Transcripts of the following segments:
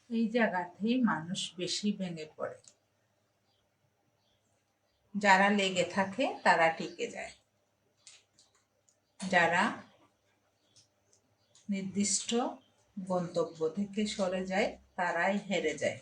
এই জায়গাতেই মানুষ বেশি ভেঙে পড়ে। যারা লেগে থাকে তারা টিকে যায়, যারা নির্দিষ্ট গন্তব্য থেকে সরে যায় তারাই হেরে যায়।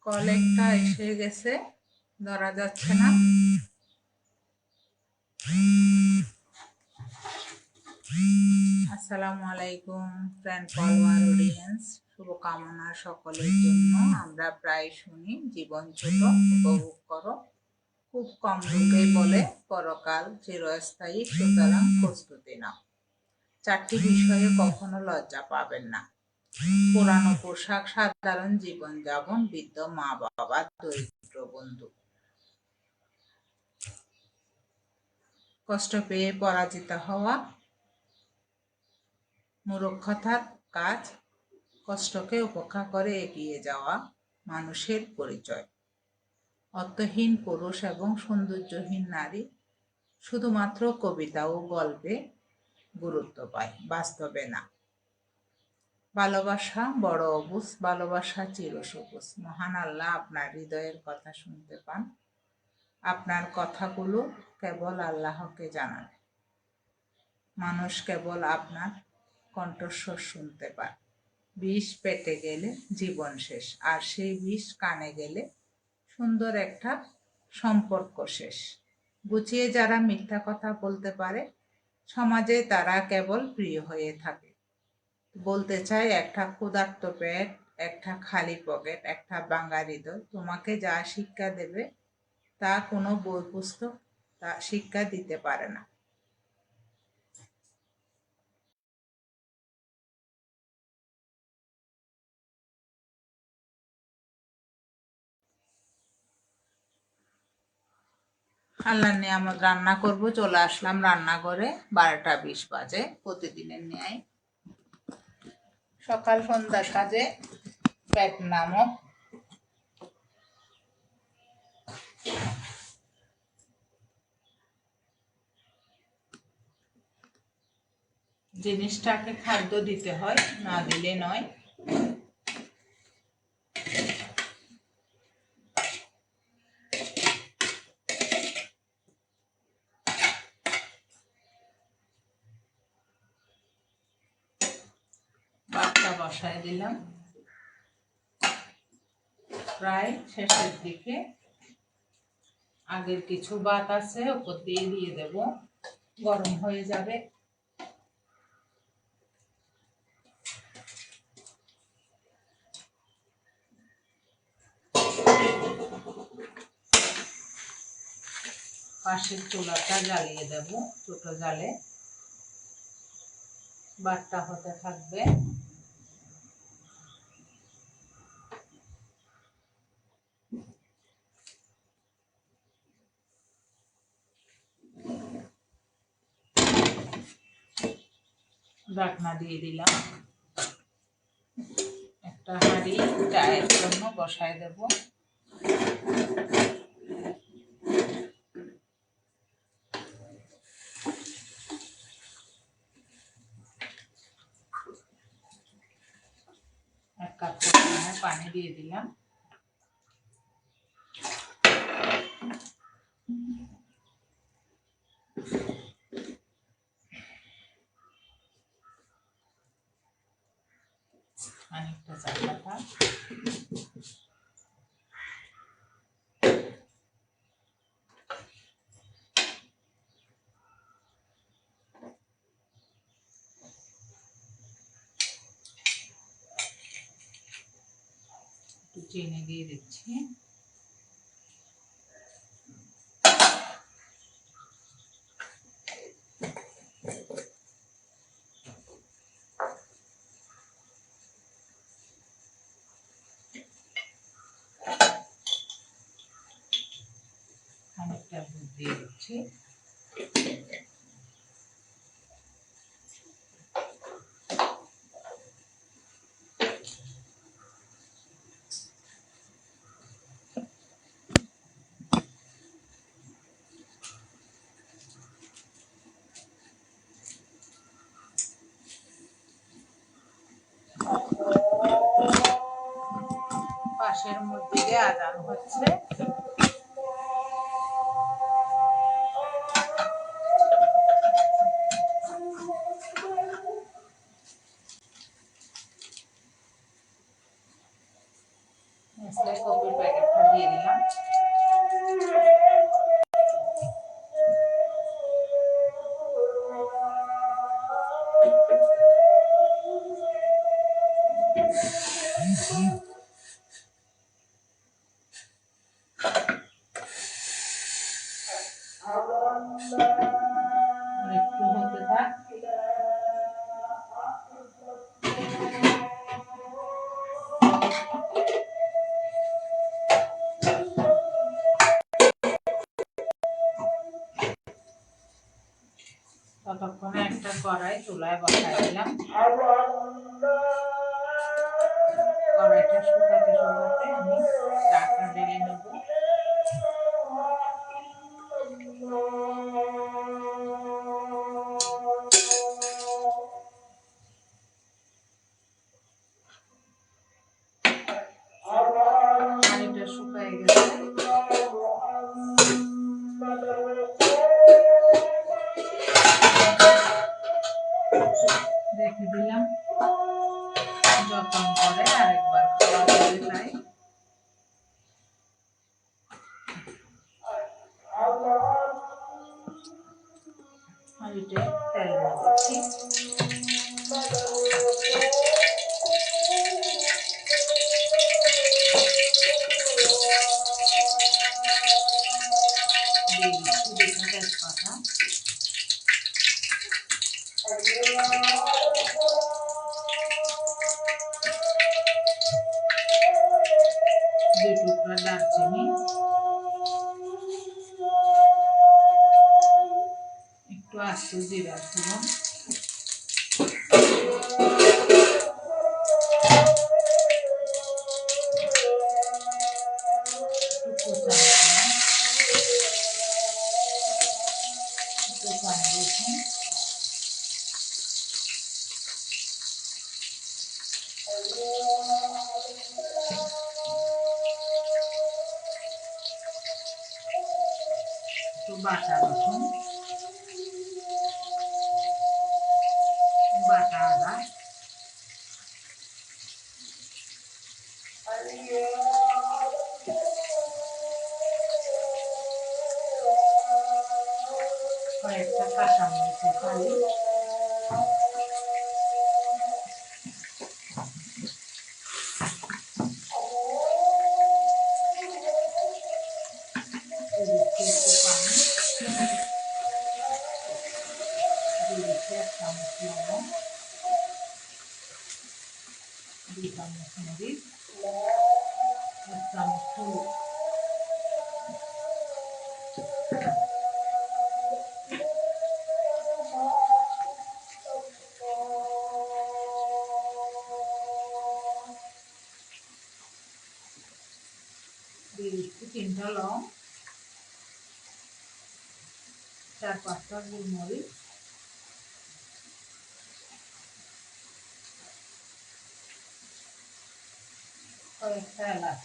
কল একটা এসে গেছে, ধরা যাচ্ছে না। আসসালামু আলাইকুম ফ্রেন্ড, ফলোয়ার, অডিয়েন্স, শুভকামনা সকলের জন্য। আমরা প্রায় শুনি জীবন ছোট, উপভোগ করো। খুব কম লোকেই বলে পরকাল চিরস্থায়ী, সুতরাং প্রস্তুতি নাও। 4টি বিষয়ে কখনো লজ্জা পাবেন না: পুরানো পোশাক, সাধারণ জীবনযাপন, বৃদ্ধ মা বাবা, দরিদ্র বন্ধু। কষ্ট পেয়ে পরাজিত হওয়া মূর্খতার কাজ, কষ্টকে উপেক্ষা করে এগিয়ে যাওয়া মানুষের পরিচয়। অর্থহীন পুরুষ এবং সৌন্দর্যহীন নারী শুধুমাত্র কবিতা ও গল্পে গুরুত্ব পায়, বাস্তবে না। ভালোবাসা বড় অবুঝ, ভালোবাসা চিরসবুজ। মহান আল্লাহ আপনার হৃদয়ের কথা শুনতে পান। আপনার কথাগুলো কেবল আল্লাহকে জানান। মানুষ কেবল আপনার কণ্ঠস্বর শুনতে পায়। বিষ পেটে গেলে জীবন শেষ, আর সেই বিষ কানে গেলে সুন্দর একটা সম্পর্ক শেষ। গুছিয়ে যারা মিথ্যা কথা বলতে পারে সমাজে তারা কেবল প্রিয় হয়ে থাকে। বলতে চাই, একটা ক্ষুধার্ত পেট, একটা খালি পকেট, একটা ভাঙা হৃদয় তোমাকে যা শিক্ষা দেবে তা কোনো বই পুস্তক তা শিক্ষা দিতে পারে না। আল্লাহর নিয়ামত, রান্না করব। চলে আসলাম রান্নাঘরে, 12টা 20 বাজে প্রতিদিনের ন্যায়। সকাল সন্ধ্যা সাজে পেট নামক জিনিসটাকে খাদ্য দিতে হয়, না দিলে নয়। ভাতটা বসায় দিলাম, প্রায় শেষের দিকে। আগের কিছু ভাত আছে, ওপর দিয়ে দেব, গরম হয়ে যাবে। পাশের চুলাটা জ্বালিয়ে দেব ছোট জালে, ভাতটা হতে থাকবে। ঢাকনা দিয়ে দিলাম। একটা হাঁড়ি চায়ের জন্য বসায় দেব। পানি দিয়ে দিলাম। খানিকটা চা পাতা, একটু চিনি দিয়ে দিচ্ছি। খানিকটা দুধ দিয়ে দিচ্ছি। পাশের মসজিদে আজান হচ্ছে। নেসলে কফির প্যাকেটটা দিয়ে দিলাম। একটু হতে থাক। ততক্ষণে একটা কড়াই চুলায় বসাই দিলাম। কড়াইটা শুকাতে শুকাতে আমি চাটা ঢেলে নেব। পানিটা শুকায় গেছে। রেখে দিলাম। যতন করে আরেকবার খাওয়া যাবে তাই। হাঁড়িতে তেল দিচ্ছি। দিয়ে দিচ্ছি দুটো তেজপাতা। দুই টুকরা দারচিনি, একটু আস্ত জিরা ফোড়ন, রসুন, একটু বাটা রসুন, বাটা আদা, কয়েকটা কাঁচামরিচের ফালি, একটু পানি, দিয়ে দিচ্ছি 1 চামচ লবণ, 2 চামচ মরিচ, 1 চামচ হলুদ। দিয়ে দিচ্ছি 3টা লং, 4-5টা গোলমরিচ, কয়েকটা এলাচ।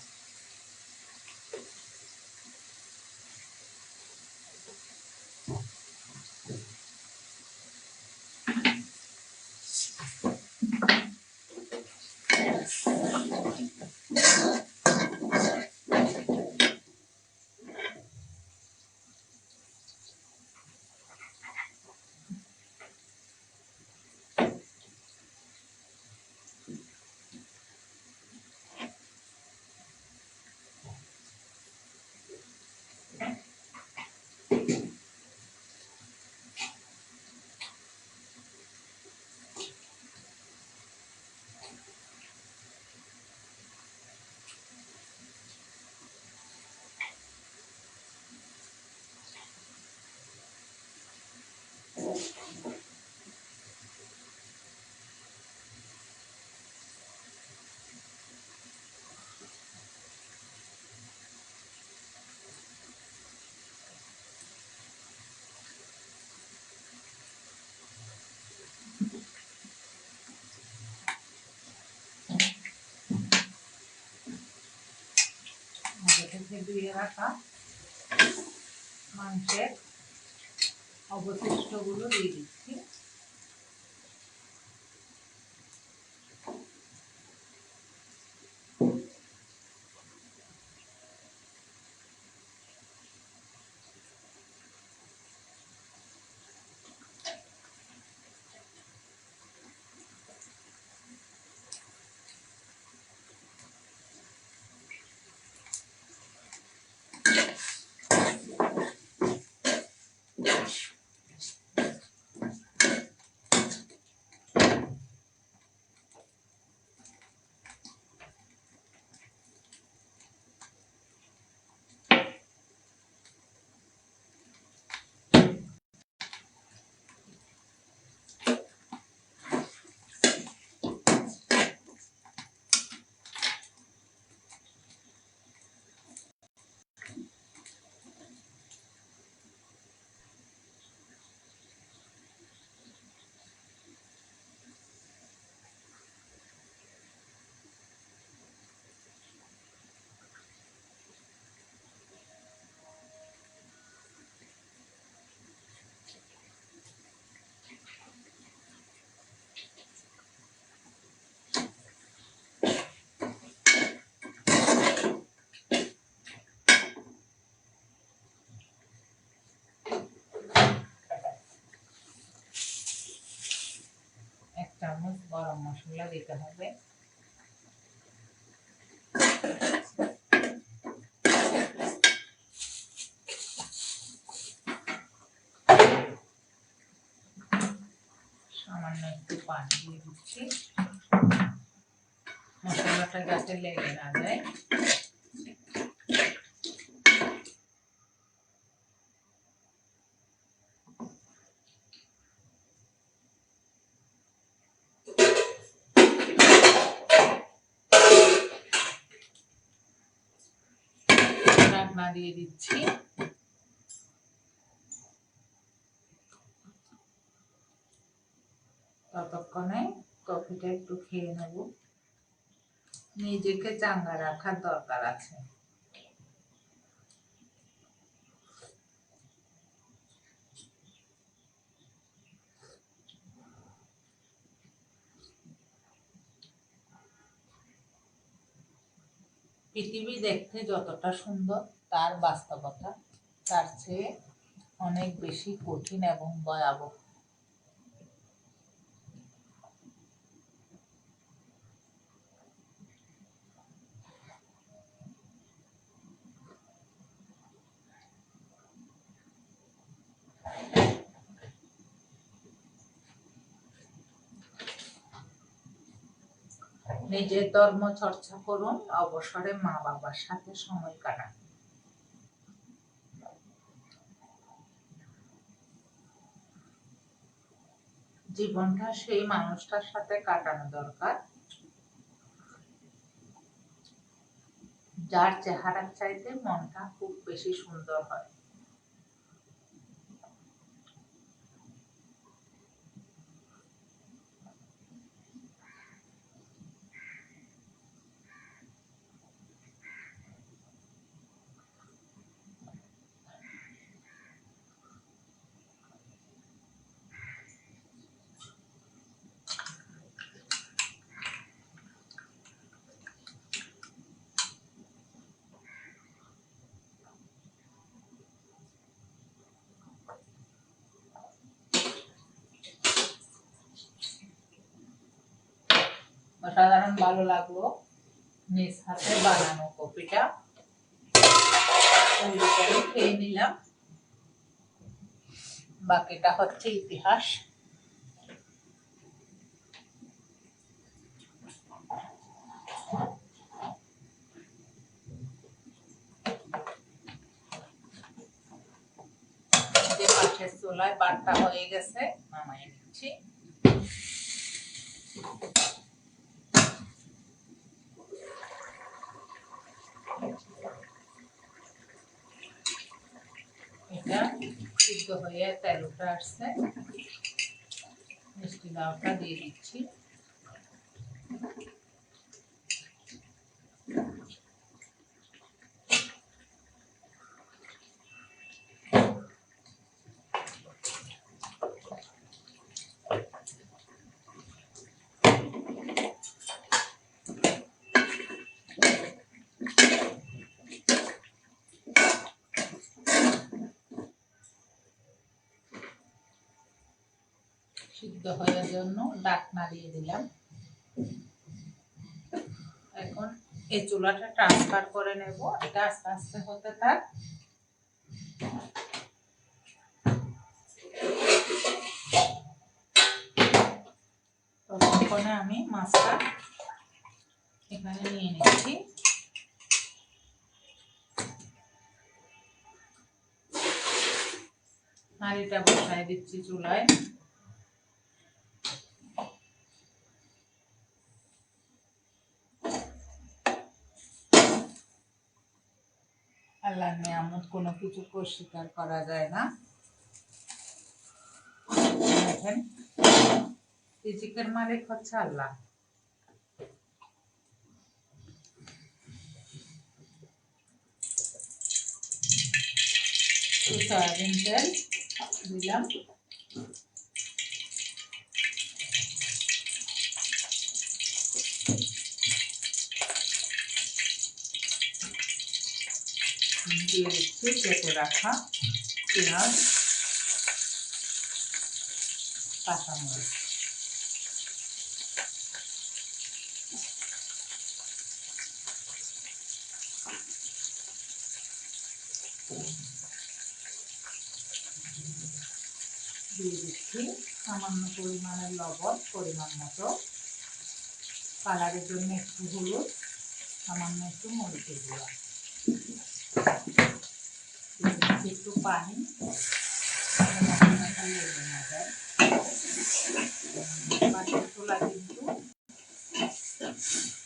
আগে থেকে ধুয়ে রাখা মাংসের অবশিষ্টগুলো দিয়ে দিচ্ছি। এক চামচ গরম মশলা দিতে হবে। সামান্য একটু পানি দিয়ে দিচ্ছি, মশলাটা যাতে লেগে না যায়। ঢাকনা দিয়ে দিচ্ছি। ততক্ষণে কফিটা একটু খেয়ে নেব। নিজেকে চাঙ্গা রাখার দরকার আছে। পৃথিবী দেখতে যতটা সুন্দর, তার বাস্তবতা তার চেয়ে অনেক বেশি কঠিন এবং ভয়াবহ। নিজের ধর্ম চর্চা করুন, অবসরে মা বাবার সাথে সময় কাটান। জীবনটা সেই মানুষটার সাথে কাটানো দরকার যার চেহারার চাইতে মনটা খুব বেশি সুন্দর হয়। ভালো লাগলো নিজ হাতে বানানো কপিটা খেয়ে নিলাম। বাকিটা হচ্ছে ইতিহাস। যে পাশের চুলায় বাটটা হয়ে গেছে, নামাই নিচ্ছি। এটা সিদ্ধ হয়ে তেল উঠে আসছে, মিষ্টি লাউটা দিয়ে দিচ্ছি। সিদ্ধ হওয়ার জন্য ঢাকনা দিয়ে দিলাম। এখন এই চুলাটা ট্রান্সফার করে নেব। এটা আস্তে আস্তে হতে থাক। ততক্ষণে আমি মাছটা এখানে নিয়ে নিচ্ছি। হাঁড়িটা বসায় দিচ্ছি চুলায়। আল্লাহর নিয়ামত কোনো কিছু অস্বীকার করা যায় না। দেখেন, রিজিকের মালিক হচ্ছে আল্লাহ। সয়াবিন তেল দিলাম। দিয়ে দিচ্ছি কেটে রাখা পেঁয়াজ, কাঁচামরিচ। দিয়ে দিচ্ছি সামান্য পরিমাণের লবণ, পরিমাণ মতো। কালারের জন্য একটু হলুদ, সামান্য একটু মরিচের গুঁড়া, একটু পানি, লেগে না যায়। পাশের চুলা কিন্তু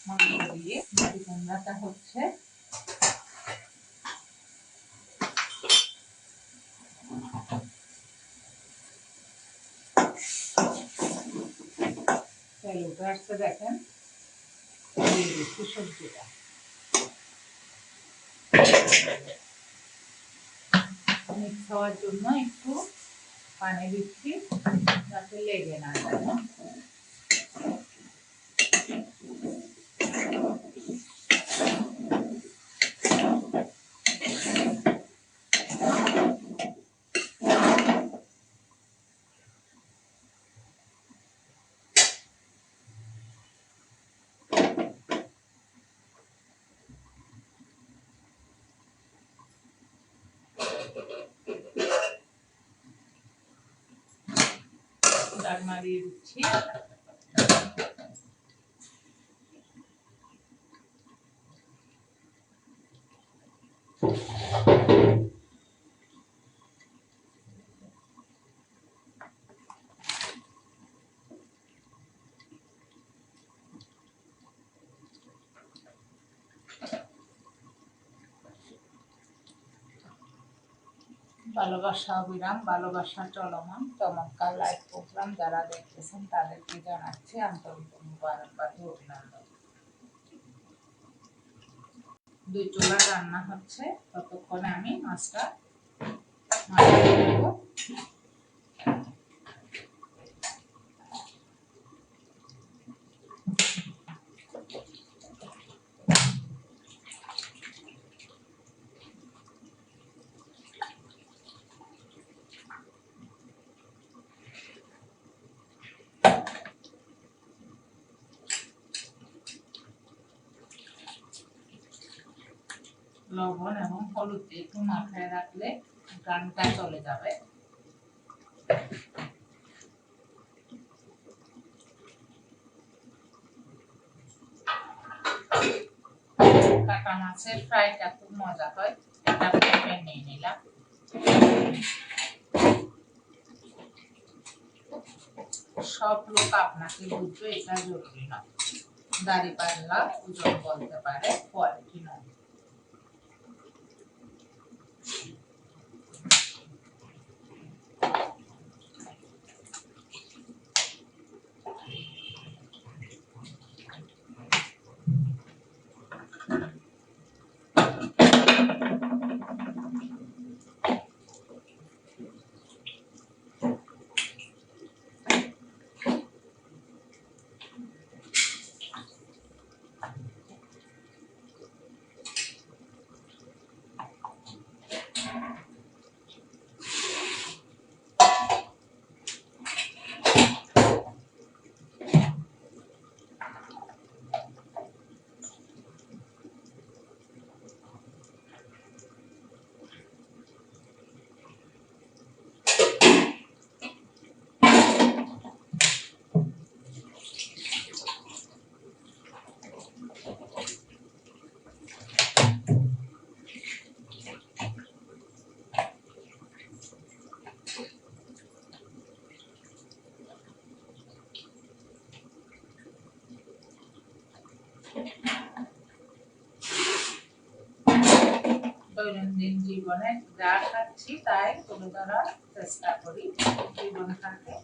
মাংস দিয়ে মাটি কুমড়াটা হচ্ছে তেল উঠে আসছে। দেখেন, দিয়ে দিচ্ছি সবজিটা। মিক্স হওয়ার জন্য একটু পানি দিচ্ছি যাতে লেগে না যায়। ডাকনা দিয়ে দিচ্ছি। ভালোবাসা অবিরাম, ভালোবাসা চলমান। চমৎকার লাইভ প্রোগ্রাম যারা দেখতেছেন তাদেরকে জানাচ্ছি আন্তরিক মুবারকবাদ ও অভিনন্দন। দুই চুলা রান্না হচ্ছে, ততক্ষণে আমি মাছটা মাখিয়ে দেব। লবণ এবং হলুদ একটু মাখায় রাখলে গানটা চলে যাবে। কাটা মাছের ফ্রাইটা খুব মজা হয়। একটা প্লেটে নিয়ে নিলাম। সব লোক আপনাকে বুঝবে এটা জরুরি না। দাঁড়িপাল্লা ওজন বলতে পারে, কোয়ালিটি নয়। দৈনন্দিন জীবনে যা খাচ্ছি তাই তুলে ধরার চেষ্টা করি। জীবনটাকে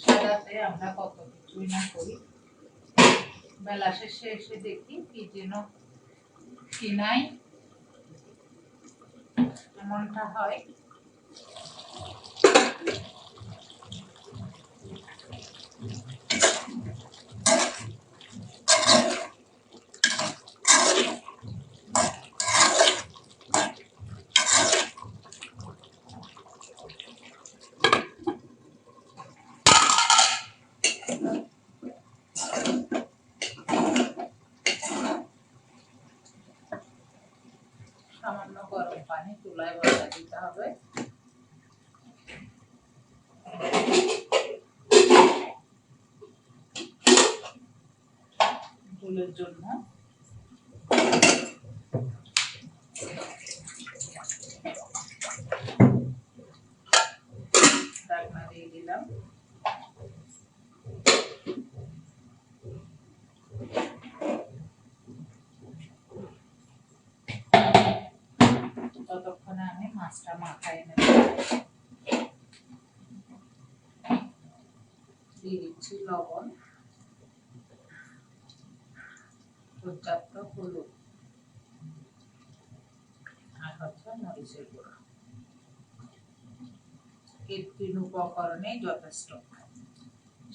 সাজাতে আমরা কত কিছুই না করি। বেলা শেষে এসে দেখি কি যেন কি নাই, এমনটা হয়। সামান্য গরম পানি চুলায় বসায় দিতে হবে। ঝোলের জন্য ঢাকনা দিয়ে দিলাম। ততক্ষণে আমি মাছটা মাখাই নেব। দিয়ে দিচ্ছি লবণ, পর্যাপ্ত হলুদ আর হচ্ছে মরিচের গুঁড়ো। এই তিন উপকরণেই যথেষ্ট।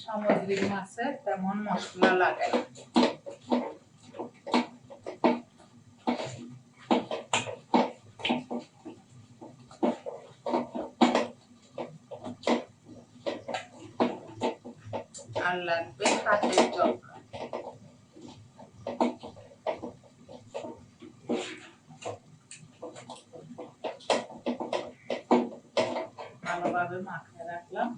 সামুদ্রিক মাছে তেমন মশলা লাগে না। আর লাগবে হাতের যত্ন। ভালোভাবে মাখিয়ে রাখলাম।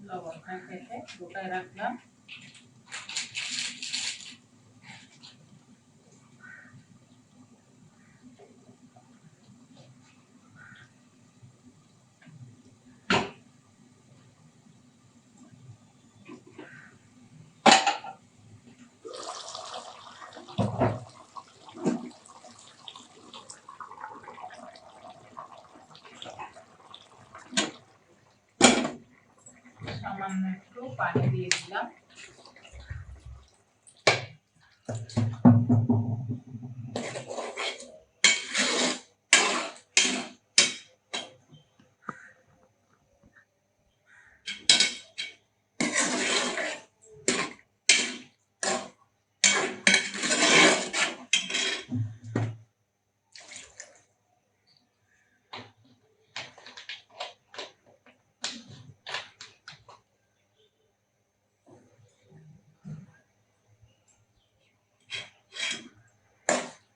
লবণটা কেটে গোটায় রাখলাম। সামান্য একটু পানি দিয়ে দিলাম।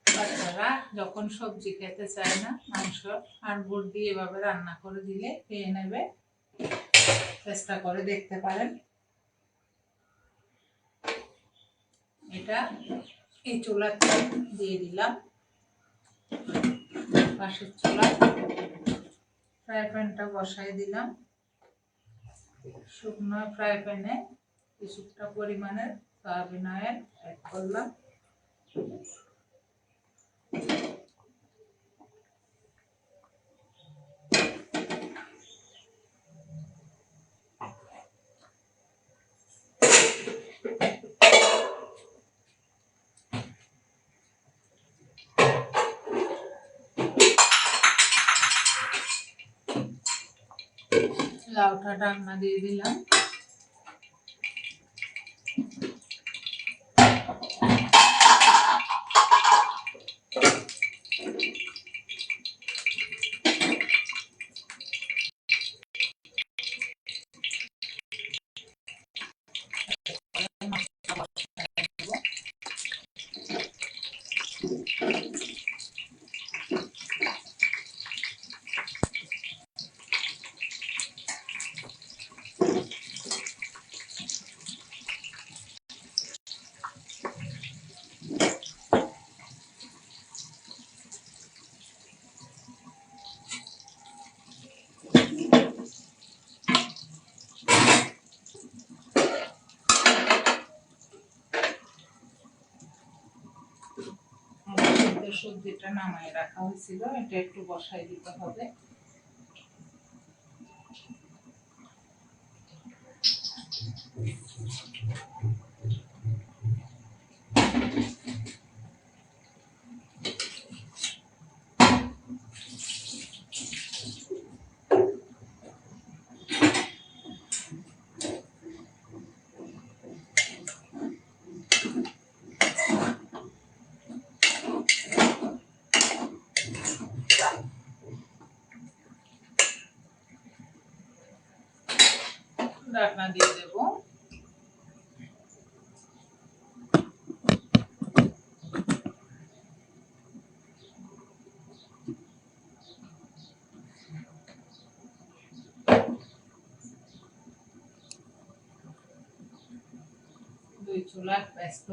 বাচ্চারা যখন সবজি খেতে চায় না, মাংস আর বুট দিয়ে এভাবে রান্না করে দিলে খেয়ে নেবে। চেষ্টা করে দেখতে পারেন। এটা এই চুলাতে দিয়ে দিলাম। পাশের চুলায় ফ্রাই প্যানটা বসাই দিলাম। শুকনো ফ্রাই প্যানে কিছুটা পরিমাণের সয়াবিন অয়েল অ্যাড করলাম। লাউটা ঢাকনা দিয়ে দিলাম। সবজিটা নামায় রাখা হয়েছিল, এটা একটু বসাই দিতে হবে। ঢাকনা দিয়ে দেবো। দুই চুলা ব্যস্ত।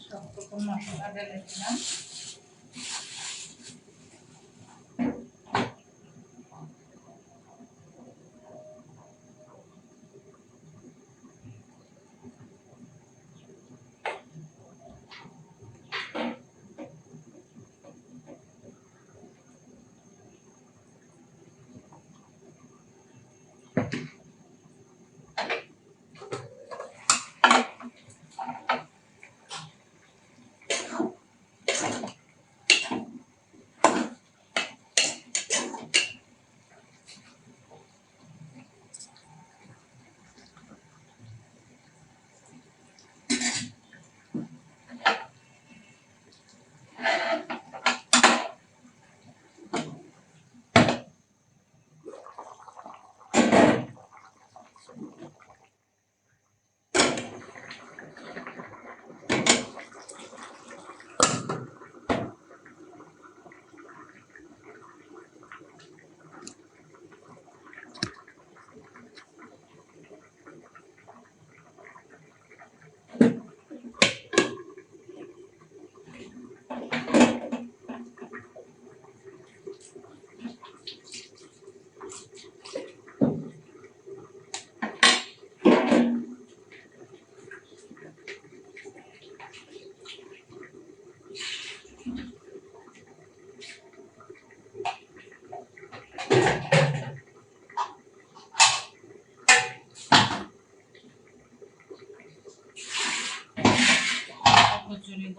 সব রকম মশলা ঢেলে দিলাম।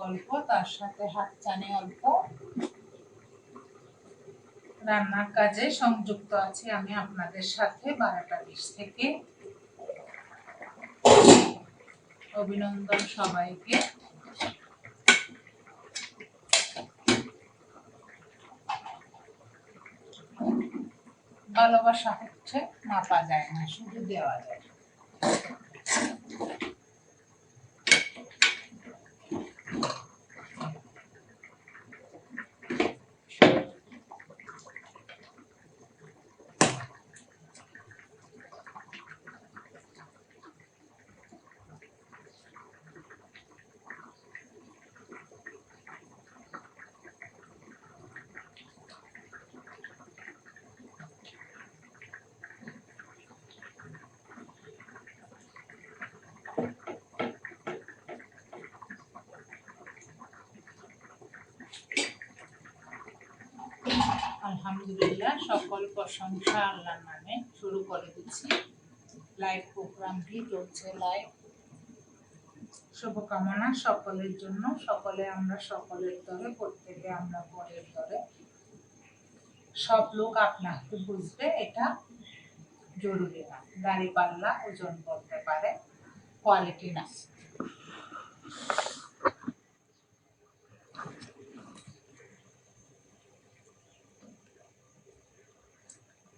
অল্প, তার সাথে হাতছানি অল্প। রান্নার কাজে সংযুক্ত আছি আমি আপনাদের সাথে 12টা 20 থেকে। অভিনন্দন সবাইকে। ভালোবাসা হচ্ছে মাপা যায় না, শুধু দেওয়া যায়। আলহামদুলিল্লাহ, সকল প্রশংসা আল্লাহর নামে। শুরু করে দিচ্ছি। লাইভ প্রোগ্রামটি চলছে লাইভ। শুভকামনা সকলের জন্য। সকলে আমরা সকলের দরে, প্রত্যেকে আমরা পরের দরে। সব লোক আপনাকে বুঝবে এটা জরুরি না। দাড়ি পাল্লা ওজন করতে পারে, কোয়ালিটি না।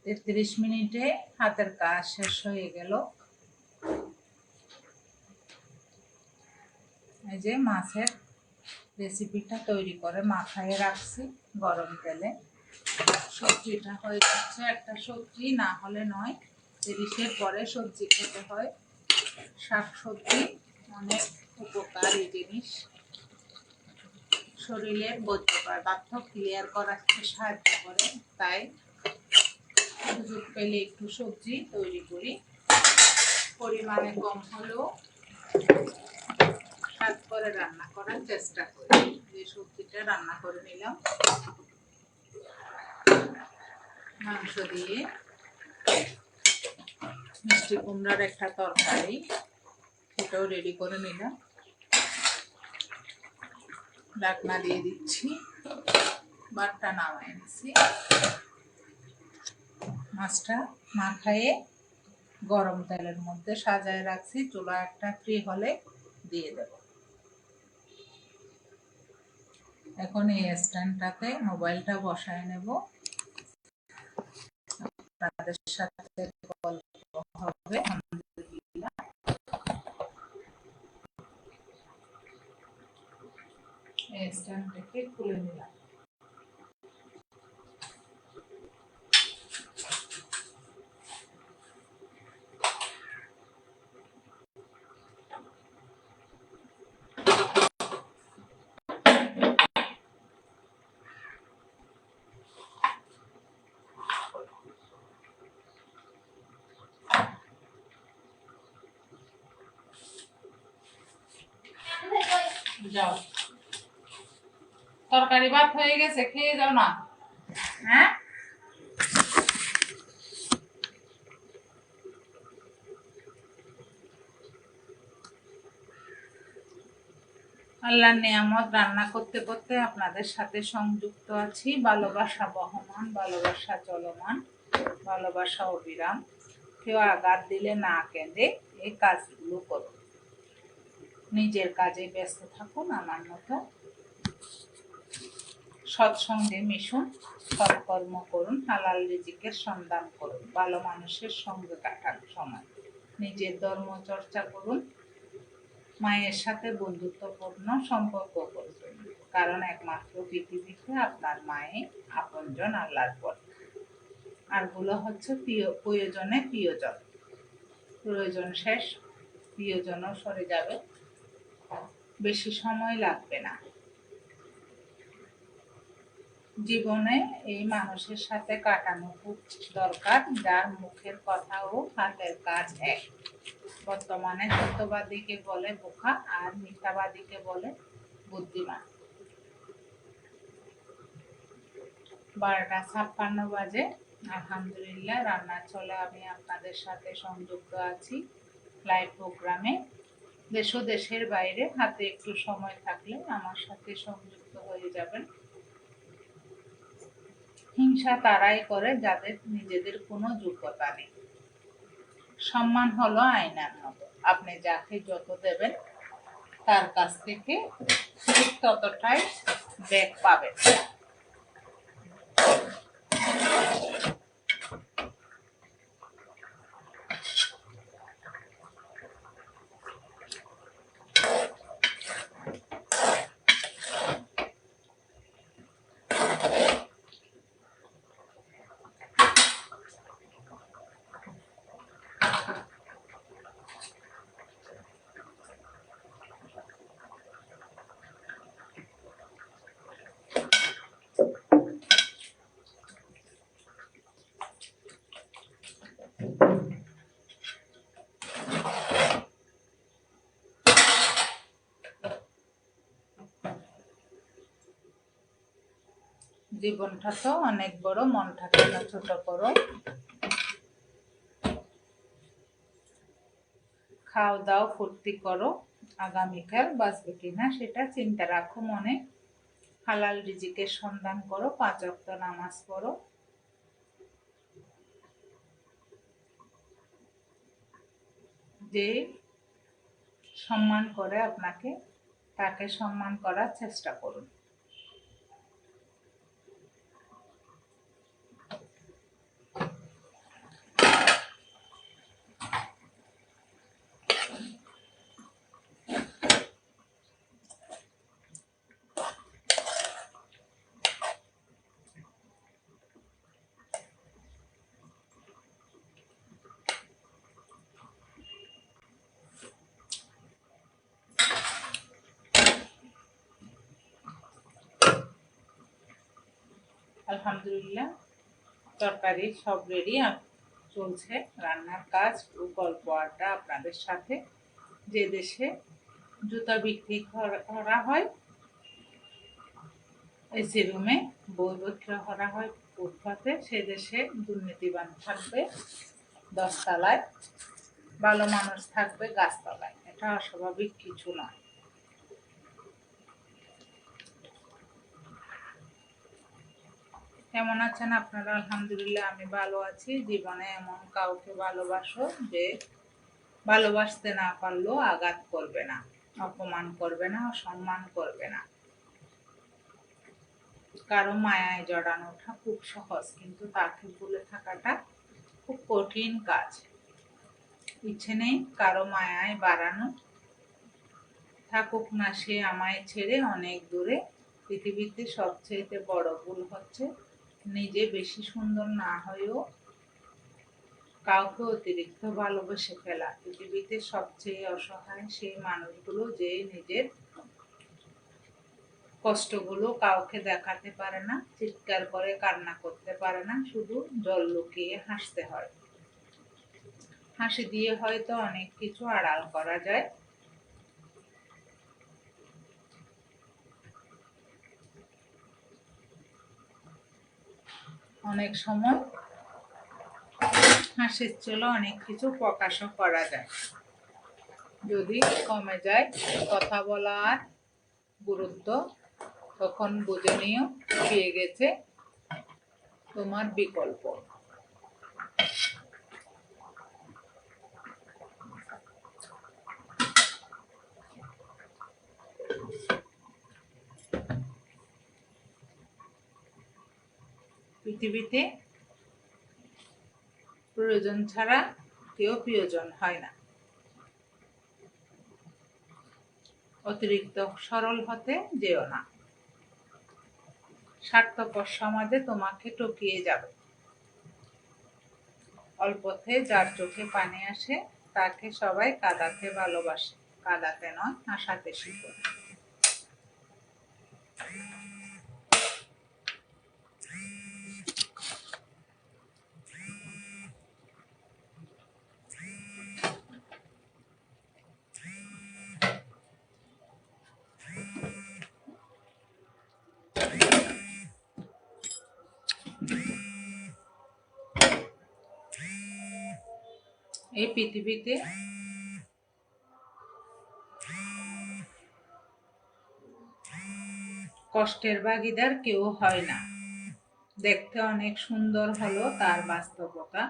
33 মিনিটে হাতের কাজ শেষ হয়ে গেল। এই যে মাছের রেসিপিটা তৈরি করে মাখায় রাখছি গরম তেলে। সবজিটা হয়ে যাচ্ছে। একটা সবজি না হলে নয়, 30-এর পরে সবজি খেতে হয়। শাক সবজি অনেক উপকারী জিনিস, শরীরের বর্জ্য পদার্থ ক্লিয়ার করাতে সাহায্য করে। তাই সুযোগ পেলে একটু সবজি তৈরি করি। পরিমাণে কম হলেও স্বাদ করে রান্না করার চেষ্টা করি। যে সবজিটা রান্না করে নিলাম মাংস দিয়ে, মিষ্টি কুমড়ার একটা তরকারি, সেটাও রেডি করে নিলাম। ঢাকনা দিয়ে দিচ্ছি। ভাতটা নামাই নিচ্ছি। মাছটা মাখায়ে গরম তেলের মধ্যে সাজায় রাখছি। চুলা একটা ফ্রি হলে দিয়ে দেব। এখন এই স্ট্যান্ডটাতে মোবাইলটা বসায় নেব। তাদের সাথে গল্প হবে। আলহামদুলিল্লাহ, এই স্ট্যান্ডটাকে খুলে নিলাম। যাও, তরকারি ভাত হয়ে গেছে, খেয়ে যাও না। হ্যাঁ, আল্লাহর নিয়ামত রান্না করতে করতে আপনাদের সাথে সংযুক্ত আছি। ভালোবাসা বহমান, ভালোবাসা চলমান, ভালোবাসা অবিরাম। কেউ আঘাত দিলে না কেঁদে এই কাজগুলো করুন। নিজের কাজে ব্যস্ত থাকুন আমার মতো। সৎসঙ্গে মিশুন, সৎকর্ম করুন, হালাল রিজিকের সন্ধান করুন, ভালো মানুষের সঙ্গে কাটান সময়। নিজের ধর্ম চর্চা করুন, মায়ের সাথে বন্ধুত্বপূর্ণ সম্পর্ক করবেন, কারণ একমাত্র পৃথিবীতে আপনার মায়ে আপনজন আল্লাহর পর। আরগুলো হচ্ছে প্রয়োজনে প্রিয়জন। প্রয়োজন শেষ, প্রিয়জনও সরে যাবে, বেশি সময় লাগবে না। জীবনে এই মানুষের সাথে কাটানো খুব দরকার, যার মুখের কথা ও হাতের কাজ এক। বর্তমানে সত্যবাদীকে বলে বোকা, আর মিথ্যাবাদীকে বলে বুদ্ধিমান। 12টা 56 বাজে। আলহামদুলিল্লাহ, রান্না চলে, আমি আপনাদের সাথে সংযুক্ত আছি লাইভ প্রোগ্রামে। দেশ ও দেশের বাইরে হাতে একটু সময় থাকলে আমার সাথে সংযুক্ত হয়ে যাবেন। হিংসা তারাই করে যাদের নিজেদের কোনো যোগ্যতা নেই। সম্মান হলো আয়নার মতো, আপনি যাকে যত দেবেন তার কাছ থেকে ঠিক ততটাই ব্যাক পাবেন। জীবনটা তো অনেক বড়, মনটাকে না ছোট করো। খাও দাও ফুর্তি করো, আগামীকাল বাঁচবে কিনা সেটা চিন্তা রাখো মনে। হালাল রিজিকের সন্ধান করো, 5 ওয়াক্ত নামাজ পড়ো। যে সম্মান করে আপনাকে, তাকে সম্মান করার চেষ্টা করুন। আলহামদুলিল্লাহ, তরকারি সব রেডি, চলছে রান্নার কাজ ও গল্প আড্ডা আপনাদের সাথে। যে দেশে জুতা বিক্রি করা হয় এসি রুমে, বই বিক্রি করা হয় ফুটপাতে, সে দেশে দুর্নীতিবান থাকবে 10 তলায়, ভালো মানুষ থাকবে গাছতলায়। এটা অস্বাভাবিক কিছু নয়। কেমন আছেন আপনারা? আলহামদুলিল্লাহ আমি ভালো আছি। জীবনে এমন কাউকে ভালোবাসো যে ভালোবাসতে না পারলেও আঘাত করবে না, অপমান করবে না, অসম্মান করবে না। কারো মায়ায় জড়ানোটা খুব সহজ, কিন্তু তাকে ভুলে থাকাটা খুব কঠিন কাজ। ইচ্ছে নেই কারো মায়ায় বাড়ানো, থাকুক না সে আমায় ছেড়ে অনেক দূরে। পৃথিবীতে সবচেয়ে বড় ভুল হচ্ছে নিজে বেশি সুন্দর না হয়েও কাউকে অতিরিক্ত ভালোবেসে ফেলা। পৃথিবীতে সবচেয়ে অসহায় সেই মানুষগুলো যে নিজের কষ্টগুলো কাউকে দেখাতে পারে না, চিৎকার করে কান্না করতে পারে না, শুধু জল লুকিয়ে হাসতে হয়। হাসি দিয়ে হয়তো অনেক কিছু আড়াল করা যায়। অনেক সময় হাসির চলে অনেক কিছু প্রকাশও করা যায়। যদি কমে যায় কথা বলার গুরুত্ব, তখন বুঝে নিও পেয়ে গেছে তোমার বিকল্প। পৃথিবীতে প্রয়োজন ছাড়া কেউ প্রিয়জন হয় না। অতিরিক্ত সরল হতে যেও না, স্বার্থপর সমাজে তোমাকে টকিয়ে যাবে। অল্পতে যার চোখে পানি আসে তাকে সবাই কাঁদাতে ভালোবাসে, কাঁদাতে নয় হাসাতে শিখো। এই পৃথিবীতে কষ্টের ভাগীদার কেউ হয় না। দেখতে অনেক সুন্দর হলো তার বাস্তবতা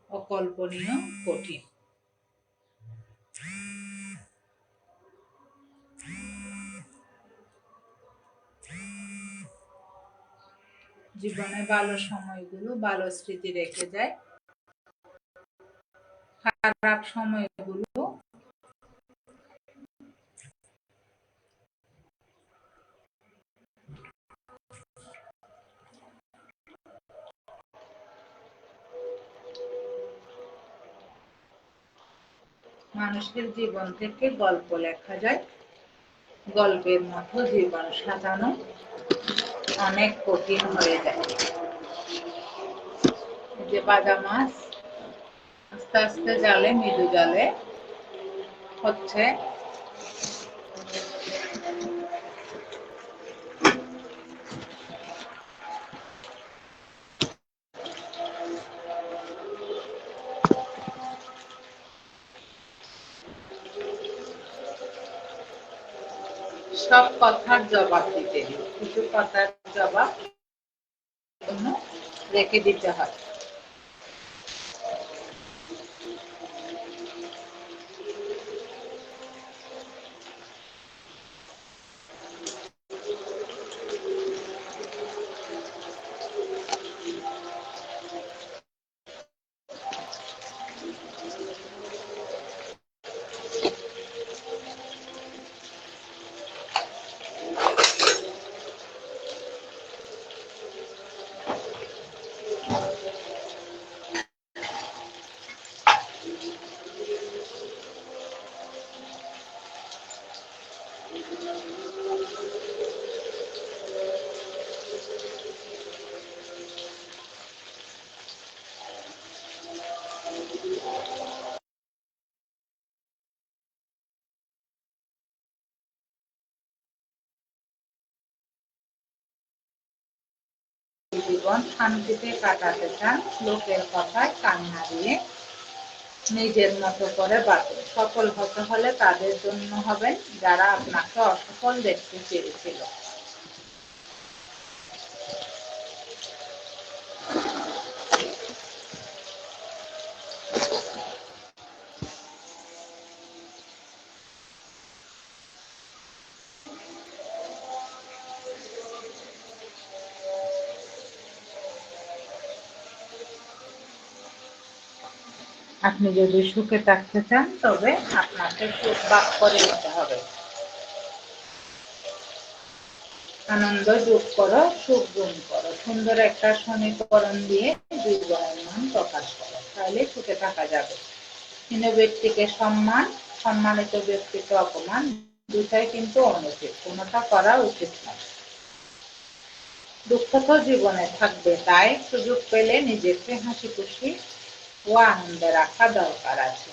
অকল্পনীয় কঠিন। জীবনে ভালো সময়গুলো ভালো স্মৃতি রেখে যায়, খারাপ সময়গুলো মানুষের জীবন থেকে গল্প লেখা যায়, গল্পের মতো জীবন সাজানো অনেক কঠিন হয়ে যায়। যে বাদা মাছ আস্তে আস্তে জালে মৃদু জালে হচ্ছে সব কথার জবাব দিতে দিই, কিছু কথার জবাব রেখে দিতে হয়। জীবন শান্তিতে কাটাতে চান, লোকের কথায় কান না দিয়ে নিজের মতো করে বাঁচুন। সফল হতে হলে তাদের জন্য হবেন যারা আপনাকে অসফল দেখতে চেয়েছিল। আপনি যদি সুখে থাকতে চান তবে আপনাকে সুখ ভাগ করে নিতে হবে। আনন্দ যোগ করো, সুখ গুণ করো, সুন্দর একটা সমীকরণ দিয়ে জীবনের মান প্রকাশ করো, তাহলে সুখে থাকা যাবে। হীন ব্যক্তিকে সম্মান, সম্মানিত ব্যক্তিকে অপমান, দুটাই কিন্তু অনুচিত, কোনোটা করা উচিত নয়। দুঃখ তো জীবনে থাকবে, তাই সুযোগ পেলে নিজেকে হাসি খুশি ও আনন্দে রাখা দরকার আছে।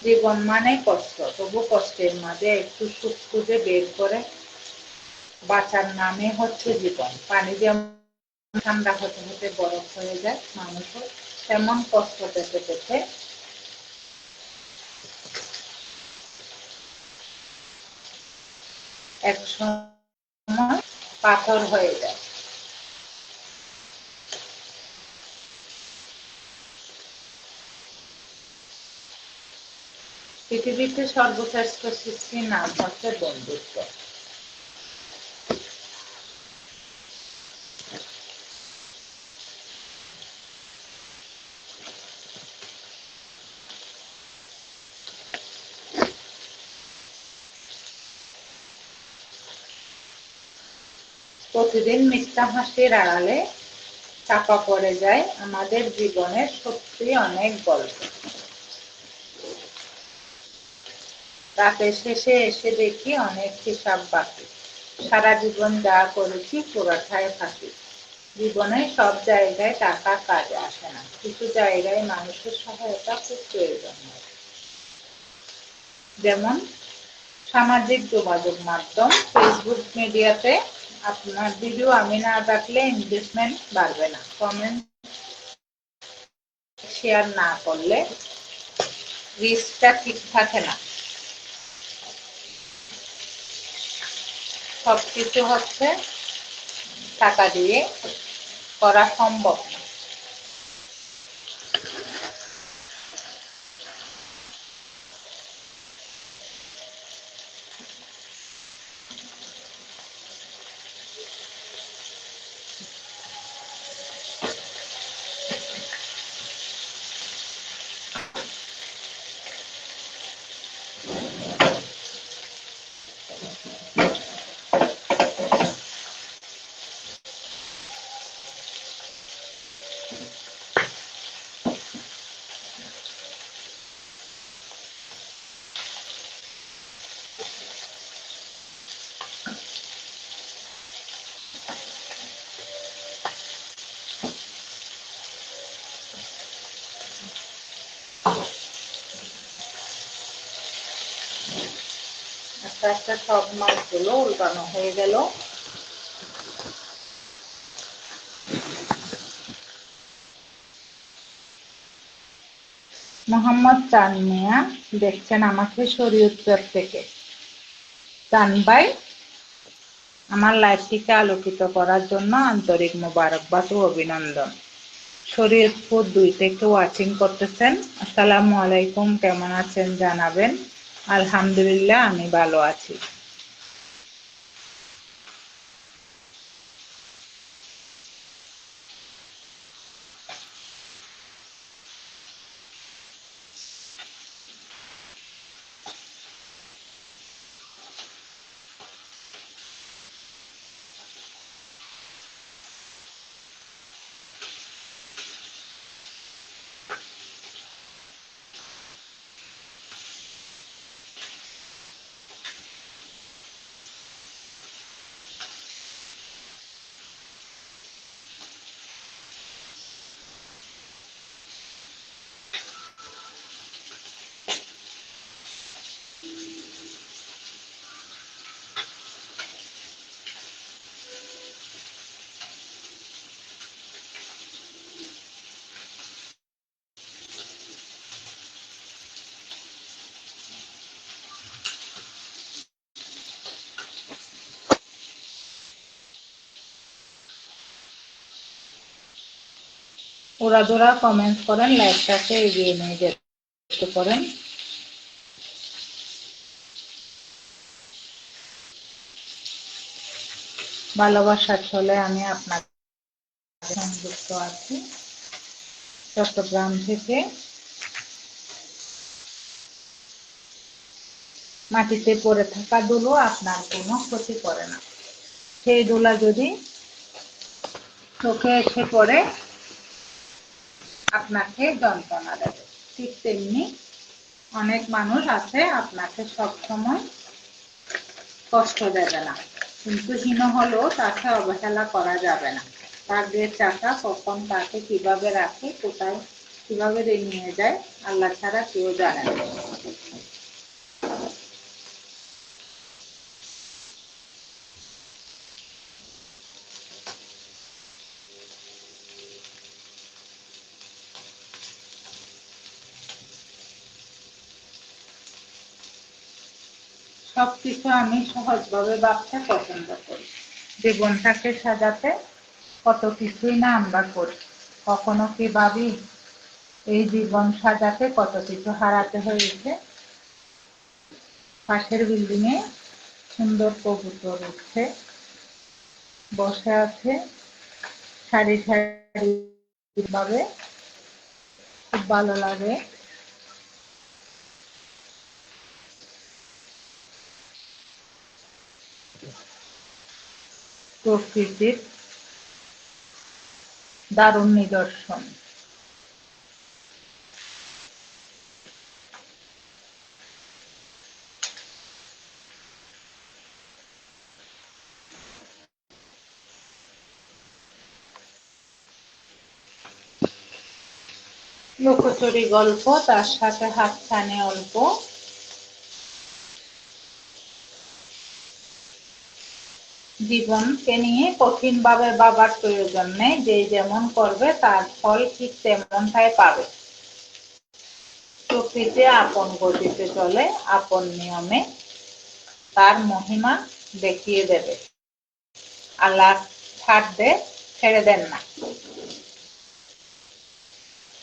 জীবন মানে কষ্ট, তবু কষ্টের মাঝে একটু সুখ খুঁজে বের করে বাঁচার নামে হচ্ছে জীবন। পানি যেমন ঠান্ডা হতে হতে বরফ হয়ে যায়, মানুষও তেমন কষ্ট পেতে পেতে এক সময় পাথর হয়ে যায়। পৃথিবীতে সর্বশ্রেষ্ঠ সৃষ্টির নাম হচ্ছে বন্ধুত্ব। প্রতিদিন মিথ্যা হাসির আড়ালে চাপা পড়ে যায় আমাদের জীবনের সত্যি অনেক গল্প। রাতের শেষে এসে দেখি অনেক হিসাব বাকি, সারা জীবন যা করেছি পুরোটাই ফাঁকি। জীবনে সব জায়গায় টাকা কাজে আসে না, কিছু জায়গায় মানুষের সহায়তা খুব প্রয়োজন হয়। যেমন সামাজিক যোগাযোগ মাধ্যম, ফেসবুক মিডিয়াতে আপনার ভিডিও আমি না দেখলে এনগেজমেন্ট বাড়বে না, কমেন্ট শেয়ার না করলে রিচটা ঠিক থাকে না। সবকিছু হচ্ছে টাকা দিয়ে করা সম্ভব না। একটা একটা সব মাছগুলো উল্টানো হয়ে গেল। মোহাম্মদ চান মিয়া দেখছেন আমাকে শরীয়তপুর থেকে। চান ভাই, আমার লাইফটিকে আলোকিত করার জন্য আন্তরিক মোবারকবাদ ও অভিনন্দন। শরীয়তপুর 2 থেকে ওয়াচিং করতেছেন। আসসালামু আলাইকুম, কেমন আছেন জানাবেন। আলহামদুলিল্লাহ, আমি ভালো আছি। ওরা কমেন্ট করেন, লাইভটাকে এগিয়ে নিয়ে যেতে করেন। ভালোবাসার ছলে আমি আপনার সংযুক্ত আছি চট্টগ্রাম থেকে। মাটিতে পড়ে থাকা ধুলো আপনার কোনো ক্ষতি করে না। সেই ধুলা যদি চোখে এসে পড়ে আপনাকে যন্ত্রণা দেবে। ঠিক তেমনি অনেক মানুষ আছে আপনাকে সবসময় কষ্ট দেবে না, কিন্তু হীন হলেও তাকে অবহেলা করা যাবে না। ভাগ্যের চাকা কখন তাকে কিভাবে রাখে, কোথায় কিভাবে নিয়ে যায়, আল্লাহ ছাড়া কেউ জানে না। সবকিছু আমি সহজভাবে ভাবতে পছন্দ করি। জীবনটাকে সাজাতে কত কিছুই না আমরা করি। কখনো কি ভাবি এই জীবন সাজাতে কত কিছু হারাতে হয়েছে। পাশের বিল্ডিং এ সুন্দর কবুতর উঠছে, বসে আছে সারি সারি ভাবে, খুব ভালো লাগে। প্রকৃতির দারুণ নিদর্শন। লুকোচুরি গল্প, তার সাথে হাতছানি অল্প। জীবনকে নিয়ে কঠিন ভাবে ভাবার প্রয়োজন নেই। যে যেমন করবে তার ফল ঠিক তেমনটাই পাবে। প্রকৃতি আপন গতিতে চলে, আপন নিয়মে। তার মহিমা দেখিয়ে দেবে। আল্লাহ ছাড় ছেড়ে দেন না।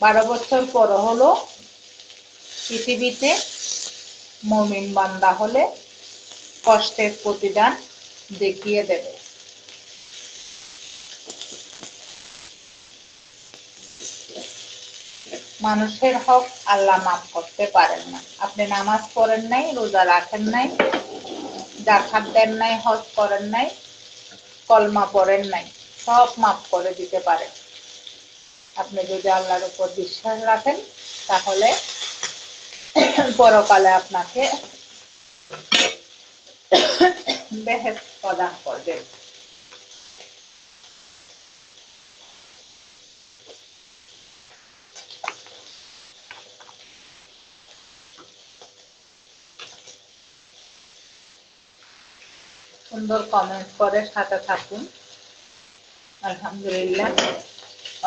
12 বছর পর হলো পৃথিবীতে মুমিন বান্দা হলে কষ্টের প্রতিদান দেখিয়ে দেবে। মানুষের হক আল্লাহ মাফ করতে পারেন না। আপনি নামাজ পড়েন নাই, রোজা রাখেন নাই, যাকাত দেন নাই, হজ করেন নাই, কলমা পড়েন নাই, সব মাফ করে দিতে পারেন। আপনি যদি আল্লাহর উপর বিশ্বাস রাখেন তাহলে পরকালে আপনাকে বেহেশত প্রদান করবেন। সুন্দর কমেন্ট করে সাথে থাকুন। আলহামদুলিল্লাহ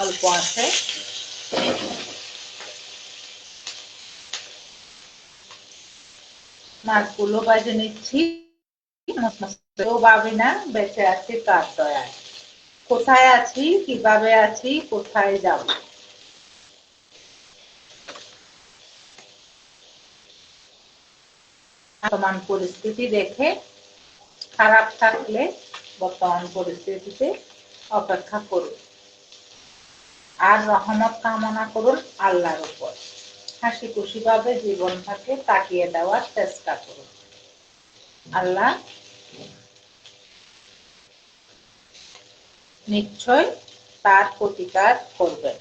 অল্প আছে। মাছগুলো বাজে নিচ্ছি। ভাবি না বেঁচে আছি কার দয়ায়। কোথায় আছি, কিভাবে আছি, কোথায় যাব। বর্তমান পরিস্থিতি দেখে খারাপ থাকলে বর্তমান পরিস্থিতিতে অপেক্ষা করুন আর রহমত কামনা করুন আল্লাহর উপর। হাসি খুশি ভাবে জীবনটাকে কাটিয়ে দেওয়ার চেষ্টা করুন। আল্লাহ নিশ্চয় তার প্রতিকার করবেন।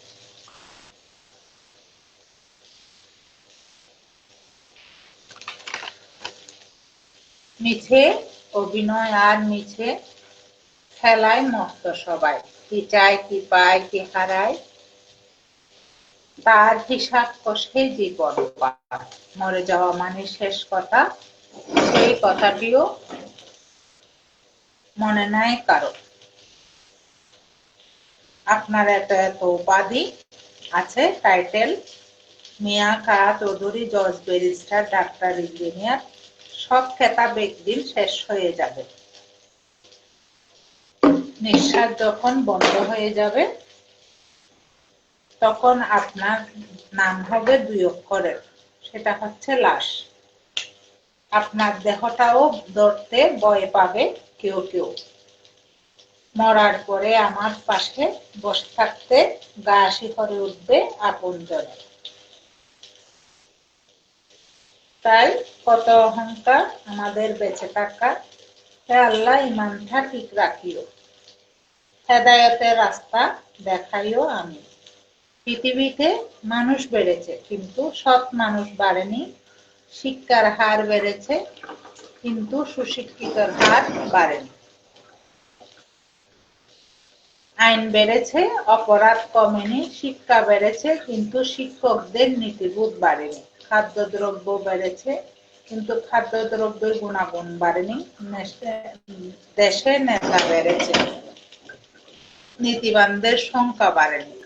মিছে অভিনয় আর মিছে খেলায় মস্ত সবাই। কি চায়, কি পায়, কি হারায়, তার হিসাব কষে জীবন পার। মরে যাওয়া মানে শেষ কথা, সেই কথাটিও মনে নাই কারো। আপনার এত এত উপাধি আছে, টাইটেল, মিয়া, খা, চৌধুরী, জজ, ব্যারিস্টার, ডাক্তার, ইঞ্জিনিয়ার, সব খেতাব একদিন শেষ হয়ে যাবে। নিঃশ্বাস যখন বন্ধ হয়ে যাবে তখন আপনার নাম হবে 2 অক্ষরের, সেটা হচ্ছে লাশ। আপনার দেহটাও ধরতে ভয় পাবে কেউ কেউ। মরার পরে আমার পাশে বসে থাকতে গা শিহরে উঠবে আপনজনের। তাই কত অহংকার আমাদের বেঁচে থাকা। হে আল্লাহ ইমানটা ঠিক রাখিও, হেদায়েতের রাস্তা দেখাইও। আমি পৃথিবীতে মানুষ বেড়েছে কিন্তু সৎ মানুষ বাড়েনি। শিক্ষার হার বেড়েছে কিন্তু সুশিক্ষিতর হার বাড়েনি। আইন বেড়েছে, অপরাধ কমেনি। শিক্ষা বেড়েছে কিন্তু শিক্ষকদের নীতিবোধ বাড়েনি। খাদ্যদ্রব্য বেড়েছে কিন্তু খাদ্যদ্রব্যের গুণাগুণ বাড়েনি। দেশে নেতা বেড়েছে, নীতিবানদের সংখ্যা বাড়েনি।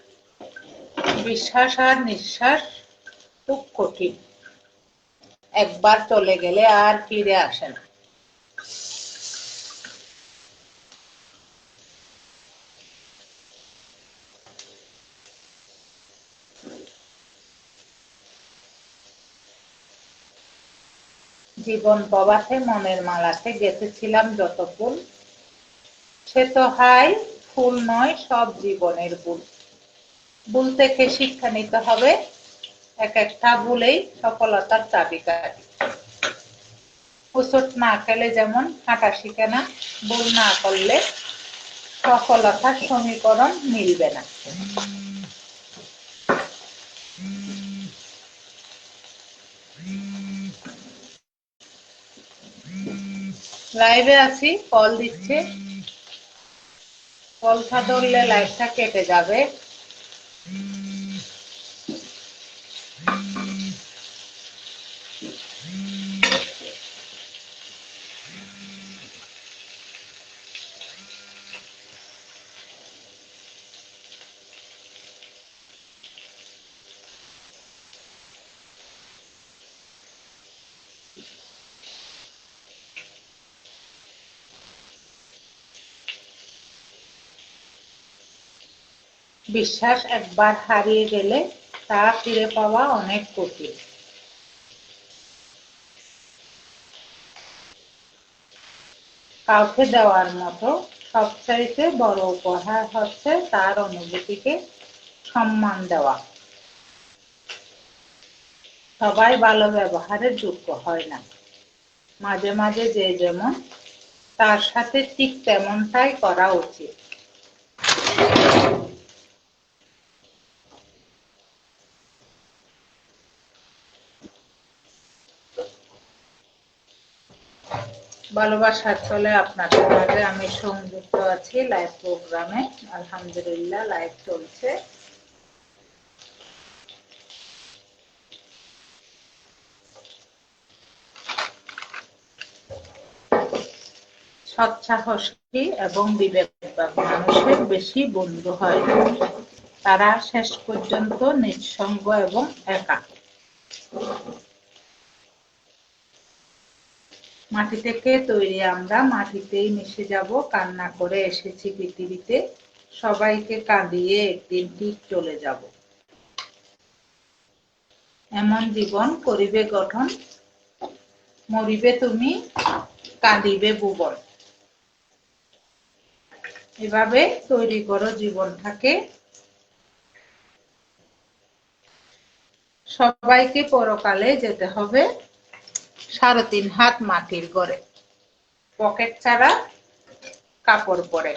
বিশ্বাস আর নিঃশ্বাস খুব কঠিন, একবার চলে গেলে আর ফিরে আসে না। জীবন প্রবাসে মনের মালাতে গেঁথেছিলাম যত ফুল, সে তো হাই ফুল নয়, সব জীবনের ভুল। ভুল থেকে শিক্ষা নিতে হবে, এক একটা ভুলেই সফলতার চাবিকাঠি। হোঁচট না খেলে যেমন হাঁটা শিখে না, ভুল না করলে সফলতার সমীকরণ মিলবে না। লাইভে আছি, কল দিচ্ছে, কলটা ধরলে লাইভটা কেটে যাবে। বিশ্বাস একবার হারিয়ে গেলে তা ফিরে পাওয়া অনেক কঠিন। কাউকে দেওয়ার মতো সবচাইতে বড় উপহার হচ্ছে তার অনুভূতিকে সম্মান দেওয়া। সবাই ভালো ব্যবহারের যোগ্য হয় না। মাঝে মাঝে যে যেমন, তার সাথে ঠিক তেমনটাই করা উচিত। ভালোবাসার চলে আপনাদের মাঝে আমি সংযুক্ত আছি লাইভ প্রোগ্রামে। আলহামদুলিল্লাহ লাইভ চলছে। সৎসাহসী এবং বিবেকবান মানুষের বেশি বন্ধু হয় না। তারা শেষ পর্যন্ত নিঃসঙ্গ এবং একা। মাটি থেকে তৈরি আমরা মাটিতেই মিশে যাব। কান্না করে এসেছি পৃথিবীতে, সবাইকে কাঁদিয়ে একদিন ঠিক চলে যাব। এমন জীবন করিবে গঠন, মরিবে তুমি, কাঁদিবে ভুবন। এভাবে তৈরি করো জীবনটাকে। সবাইকে পরকালে যেতে হবে 3.5 হাত মাটির ঘরে। পকেট ছাড়া কাপড় পরে,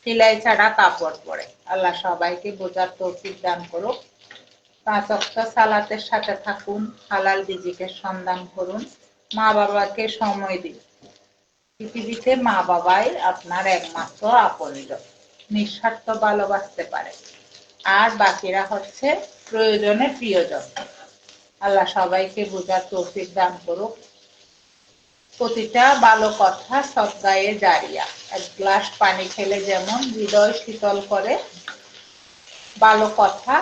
সেলাই ছাড়া কাপড় পরে। আল্লাহ সবাইকে বোঝার তৌফিক দান করুক। 5 ওয়াক্ত সালাতের সাথে থাকুন, হালাল রিজিকের সন্ধান করুন, মা বাবাকে সময় দিন। পৃথিবীতে মা বাবাই আপনার একমাত্র আপনজন। নিঃস্বার্থ ভালোবাসতে পারে, আর বাকিরা হচ্ছে প্রয়োজনে প্রিয়জন। আল্লাহ সবাইকে বোঝার তৌফিক দান করুক। প্রতিটা ভালো কথা সদকায়ে জারিয়া। এক গ্লাস পানি খেলে যেমন হৃদয় শীতল করে, ভালো কথা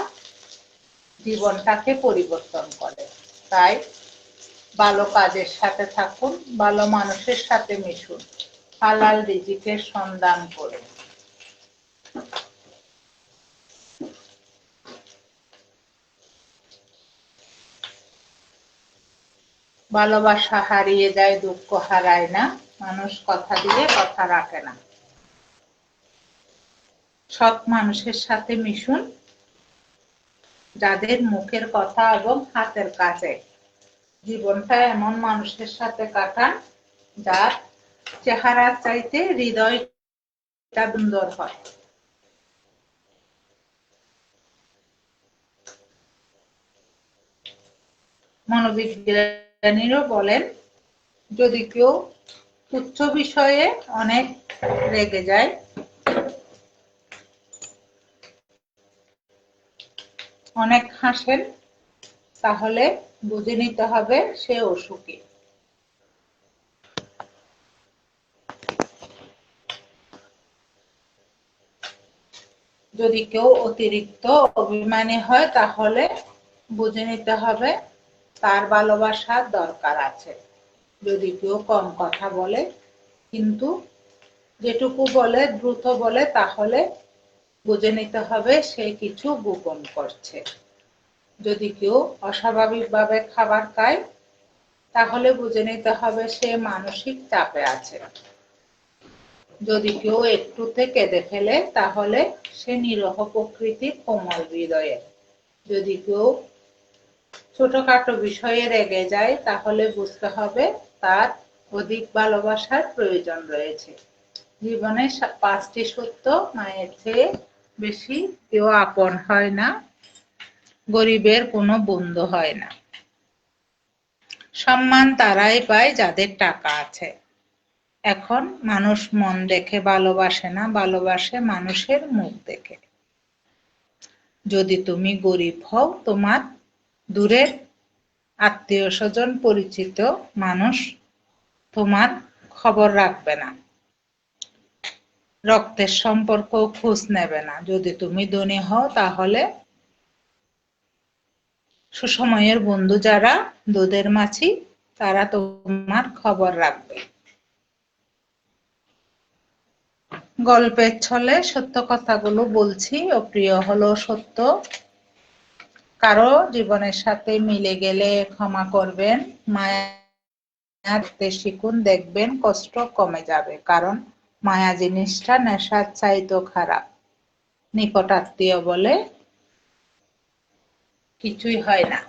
জীবনটাকে পরিবর্তন করে। তাই ভালো কাজের সাথে থাকুন, ভালো মানুষের সাথে মিশুন, হালাল রিজিকের সন্ধান করুন। ভালোবাসা হারিয়ে যায়, দুঃখ হারায় না। মানুষ কথা দিয়ে কথা রাখে না। সৎ মানুষের সাথে মিশুন, যাদের মুখের কথা এবং হাতের কাজে। জীবনটা এমন মানুষের সাথে কাটান যার চেহারার চাইতে হৃদয়টা সুন্দর হয়। মনোবিজ্ঞানীরা বলেন, যদি কেউ তুচ্ছ বিষয়ে অনেক রেগে যায়, অনেক হাসেন, তাহলে বুঝে নিতে হবে সে অসুখী। যদি কেউ অতিরিক্ত অভিমানী হয়, তাহলে বুঝে নিতে হবে তার ভালোবাসার দরকার আছে। যদি কেউ কম কথা বলে, কিন্তু যেটুকু বলে দ্রুত বলে, তাহলে বুঝে নিতে হবে সে কিছু গোপন করছে। যদি কেউ অস্বাভাবিকভাবে খাবার খায়, তাহলে বুঝে নিতে হবে সে মানসিক চাপে আছে। যদি কেউ একটুতে কেঁদে ফেলে, তাহলে সে নিরহ প্রকৃতির, কোমল হৃদয়ের। যদি কেউ ছোটখাটো বিষয়ে রেগে যায়, তাহলে বুঝতে হবে তার অধিক ভালোবাসার প্রয়োজন রয়েছে। জীবনে 5টি সত্য, মায়ের চেয়ে বেশি কেউ আপন হয় না, গরিবের কোনো বন্ধু হয় না। সম্মান তারাই পায় যাদের টাকা আছে। এখন মানুষ মন দেখে ভালোবাসে না, ভালোবাসে মানুষের মুখ দেখে। যদি তুমি গরিব হও, তোমার দূরের আত্মীয় স্বজন পরিচিত মানুষ তোমার খবর রাখবে না, রক্তের সম্পর্ক খোঁজ নেবে না। যদি তুমি ধনী হও, তাহলে সুসময়ের বন্ধু যারা দুধের মাছি, তারা তোমার খবর রাখবে। গল্পের ছলে সত্য কথাগুলো বলছি, অপ্রিয় হলো সত্য। কারো জীবনের সাথে মিলে গেলে ক্ষমা করবেন, মায়া রাখতে শিখুন, দেখবেন কষ্ট কমে যাবে। কারণ মায়া জিনিসটা নেশার চাইতেও খারাপ। নিকটাত্মীয় বলে কিছুই হয় না।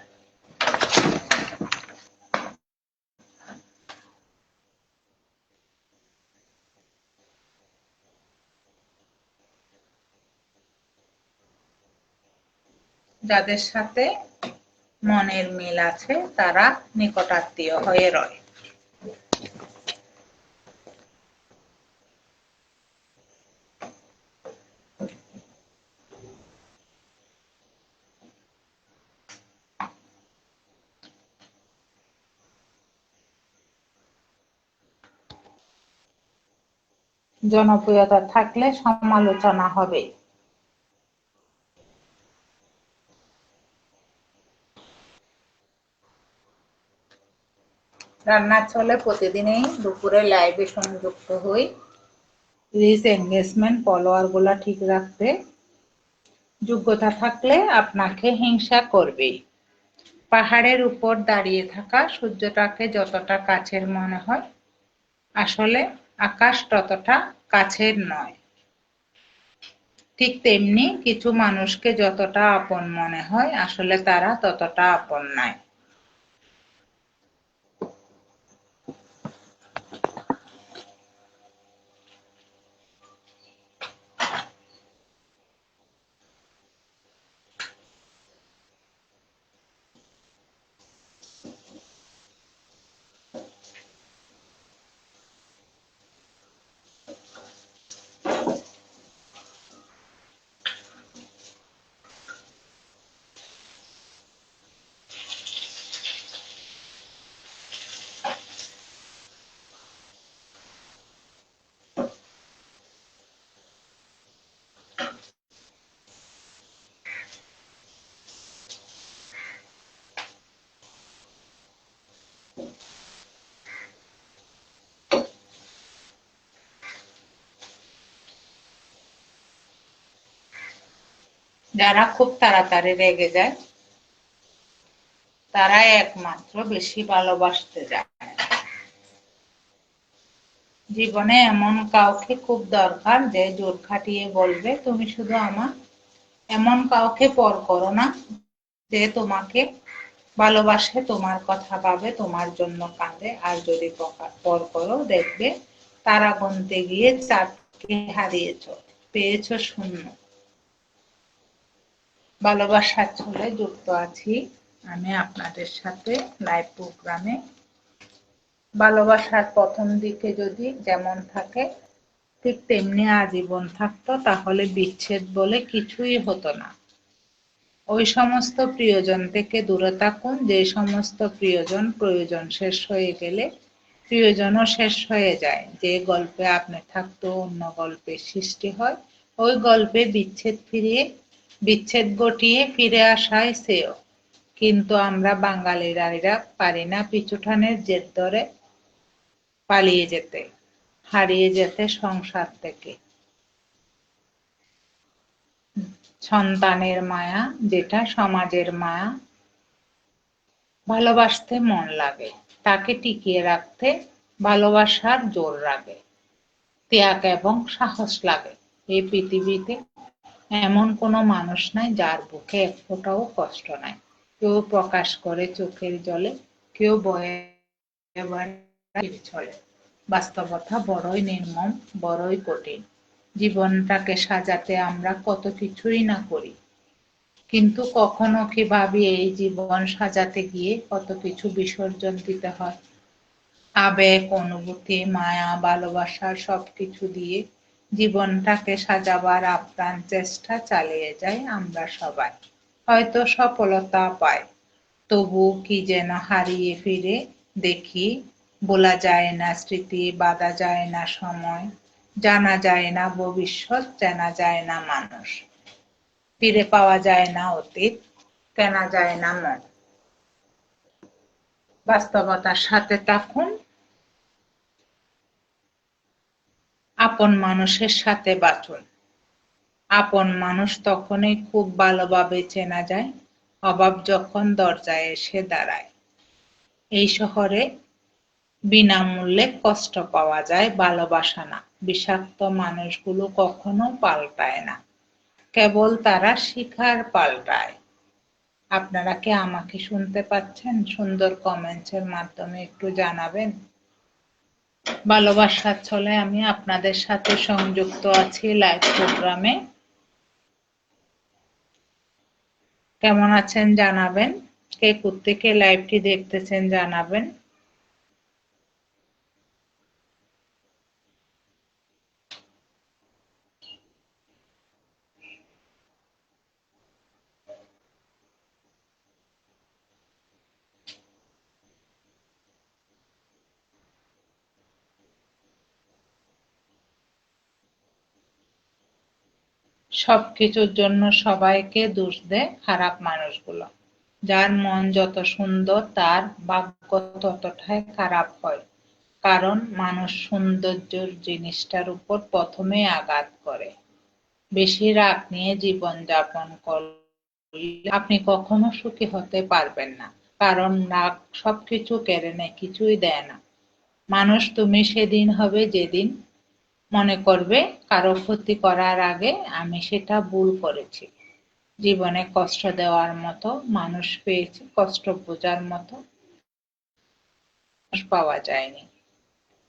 যাদের সাথে মনের মিল আছে তারা নিকটাত্মীয় হয়ে রয়। জনপ্রিয়তা থাকলে সমালোচনা হবে। রান্নার ছলে প্রতিদিনই দুপুরে লাইভে সংযুক্ত হই, রিচ এঙ্গেজমেন্ট ফলোয়ার গুলা ঠিক রাখতে। যোগ্যতা থাকলে আপনাকে হিংসা করবে। পাহাড়ের উপর দাঁড়িয়ে থাকা সূর্যটাকে যতটা কাছের মনে হয়, আসলে আকাশ ততটা কাছের নয়। ঠিক তেমনি কিছু মানুষকে যতটা আপন মনে হয়, আসলে তারা ততটা আপন নয়। যারা খুব তাড়াতাড়ি রেগে যায়, তারাই একমাত্র বেশি ভালোবাসতে যায়। জীবনে এমন কাউকে খুব দরকার যে জোর খাটিয়ে বলবে, তুমি শুধু আমার। এমন কাউকে পর করো না যে তোমাকে ভালোবাসে, তোমার কথা ভাবে, তোমার জন্য কাঁদে। আর যদি পর করো, দেখবে তারা গুনতে গিয়ে চাঁদকে হারিয়েছ, পেয়েছ শূন্য। ভালোবাসার ছলে যুক্ত আছি আমি আপনাদের সাথে লাইভ প্রোগ্রামে। ভালোবাসার প্রথম দিকে যদি যেমন থাকে ঠিক তেমনি আজীবন থাকতো, তাহলে বিচ্ছেদ বলে কিছুই হতো না। ওই সমস্ত প্রিয়জন থেকে দূরে থাকুন যে সমস্ত প্রয়োজন শেষ হয়ে গেলে প্রিয়জনও শেষ হয়ে যায়। যে গল্পে আপনি থাকতো অন্য গল্পের সৃষ্টি হয়, ওই গল্পে বিচ্ছেদ ঘটিয়ে ফিরে আসায় শ্রেয়। কিন্তু আমরা বাঙালিরা পারি না পিছুটানের জের ধরে পালিয়ে যেতে, হারিয়ে যেতে সংসার থেকে। সন্তানের মায়া যেটা সমাজের মায়া, ভালোবাসতে মন লাগে, তাকে টিকিয়ে রাখতে ভালোবাসার জোর লাগে, ত্যাগ এবং সাহস লাগে। এই পৃথিবীতে এমন কোনো মানুষ নাই যার বুকে এক ফোঁটাও কষ্ট নাই। কেউ প্রকাশ করে চোখের জলে, কেউ বয়ে চলে। বাস্তবতা বড়ই নির্মম, বড়ই কঠিন। জীবনটাকে সাজাতে আমরা কত কিছুই না করি, কিন্তু কখনো কি ভাবি এই জীবন সাজাতে গিয়ে কত কিছু বিসর্জন দিতে হয়। আবেগ, অনুভূতি, মায়া, ভালোবাসা সবকিছু দিয়ে জীবনটাকে সাজাবার আপ্রাণ চেষ্টা চালিয়ে যাই আমরা সবাই। হয়তো সফলতা পাই, তবু কি যেন হারিয়ে ফিরে দেখি। বলা যায় না স্মৃতি, বাঁধা যায় না সময়, জানা যায় না ভবিষ্যৎ, চেনা যায় না মানুষ। ফিরে পাওয়া যায় না অতীত, কেনা যায় না মন। বাস্তবতার সাথে থাকুন, আপন মানুষের সাথে বাঁচুন। আপন মানুষ তখনই খুব ভালোভাবে চেনা যায়, অভাব যখন দরজায় এসে দাঁড়ায়। এই শহরে বিনামূল্যে কষ্ট পাওয়া যায়, ভালোবাসা না। বিষাক্ত মানুষগুলো কখনো পাল্টায় না, কেবল তারা শিখার পাল্টায়। আপনারা কি আমাকে শুনতে পাচ্ছেন? সুন্দর কমেন্টসের মাধ্যমে একটু জানাবেন। ভালোবাসার ছলে আমি আপনাদের সাথে সংযুক্ত আছি লাইভ প্রোগ্রামে। কেমন আছেন জানাবেন, কে কোত্থেকে লাইভটি দেখতেছেন জানাবেন। সবকিছুর জন্য সবাইকে দোষ দেয় খারাপ মানুষগুলো। যার মন যত সুন্দর তার ভাগ্য ততটাই খারাপ হয়, কারণ মানুষ সৌন্দর্যের জিনিসটার উপর প্রথমে আঘাত করে। বেশি রাগ নিয়ে জীবনযাপন করলে আপনি কখনো সুখী হতে পারবেন না, কারণ রাগ সবকিছু কেড়ে নেয়, কিছুই দেয় না। মানুষ তুমি সেদিন হবে যেদিন মনে করবে কারো ক্ষতি করার আগে আমি সেটা ভুল করেছি। জীবনে কষ্ট দেওয়ার মতো মানুষ পেয়েছি, কষ্ট বোঝার মতো মানুষ পাওয়া যায়নি।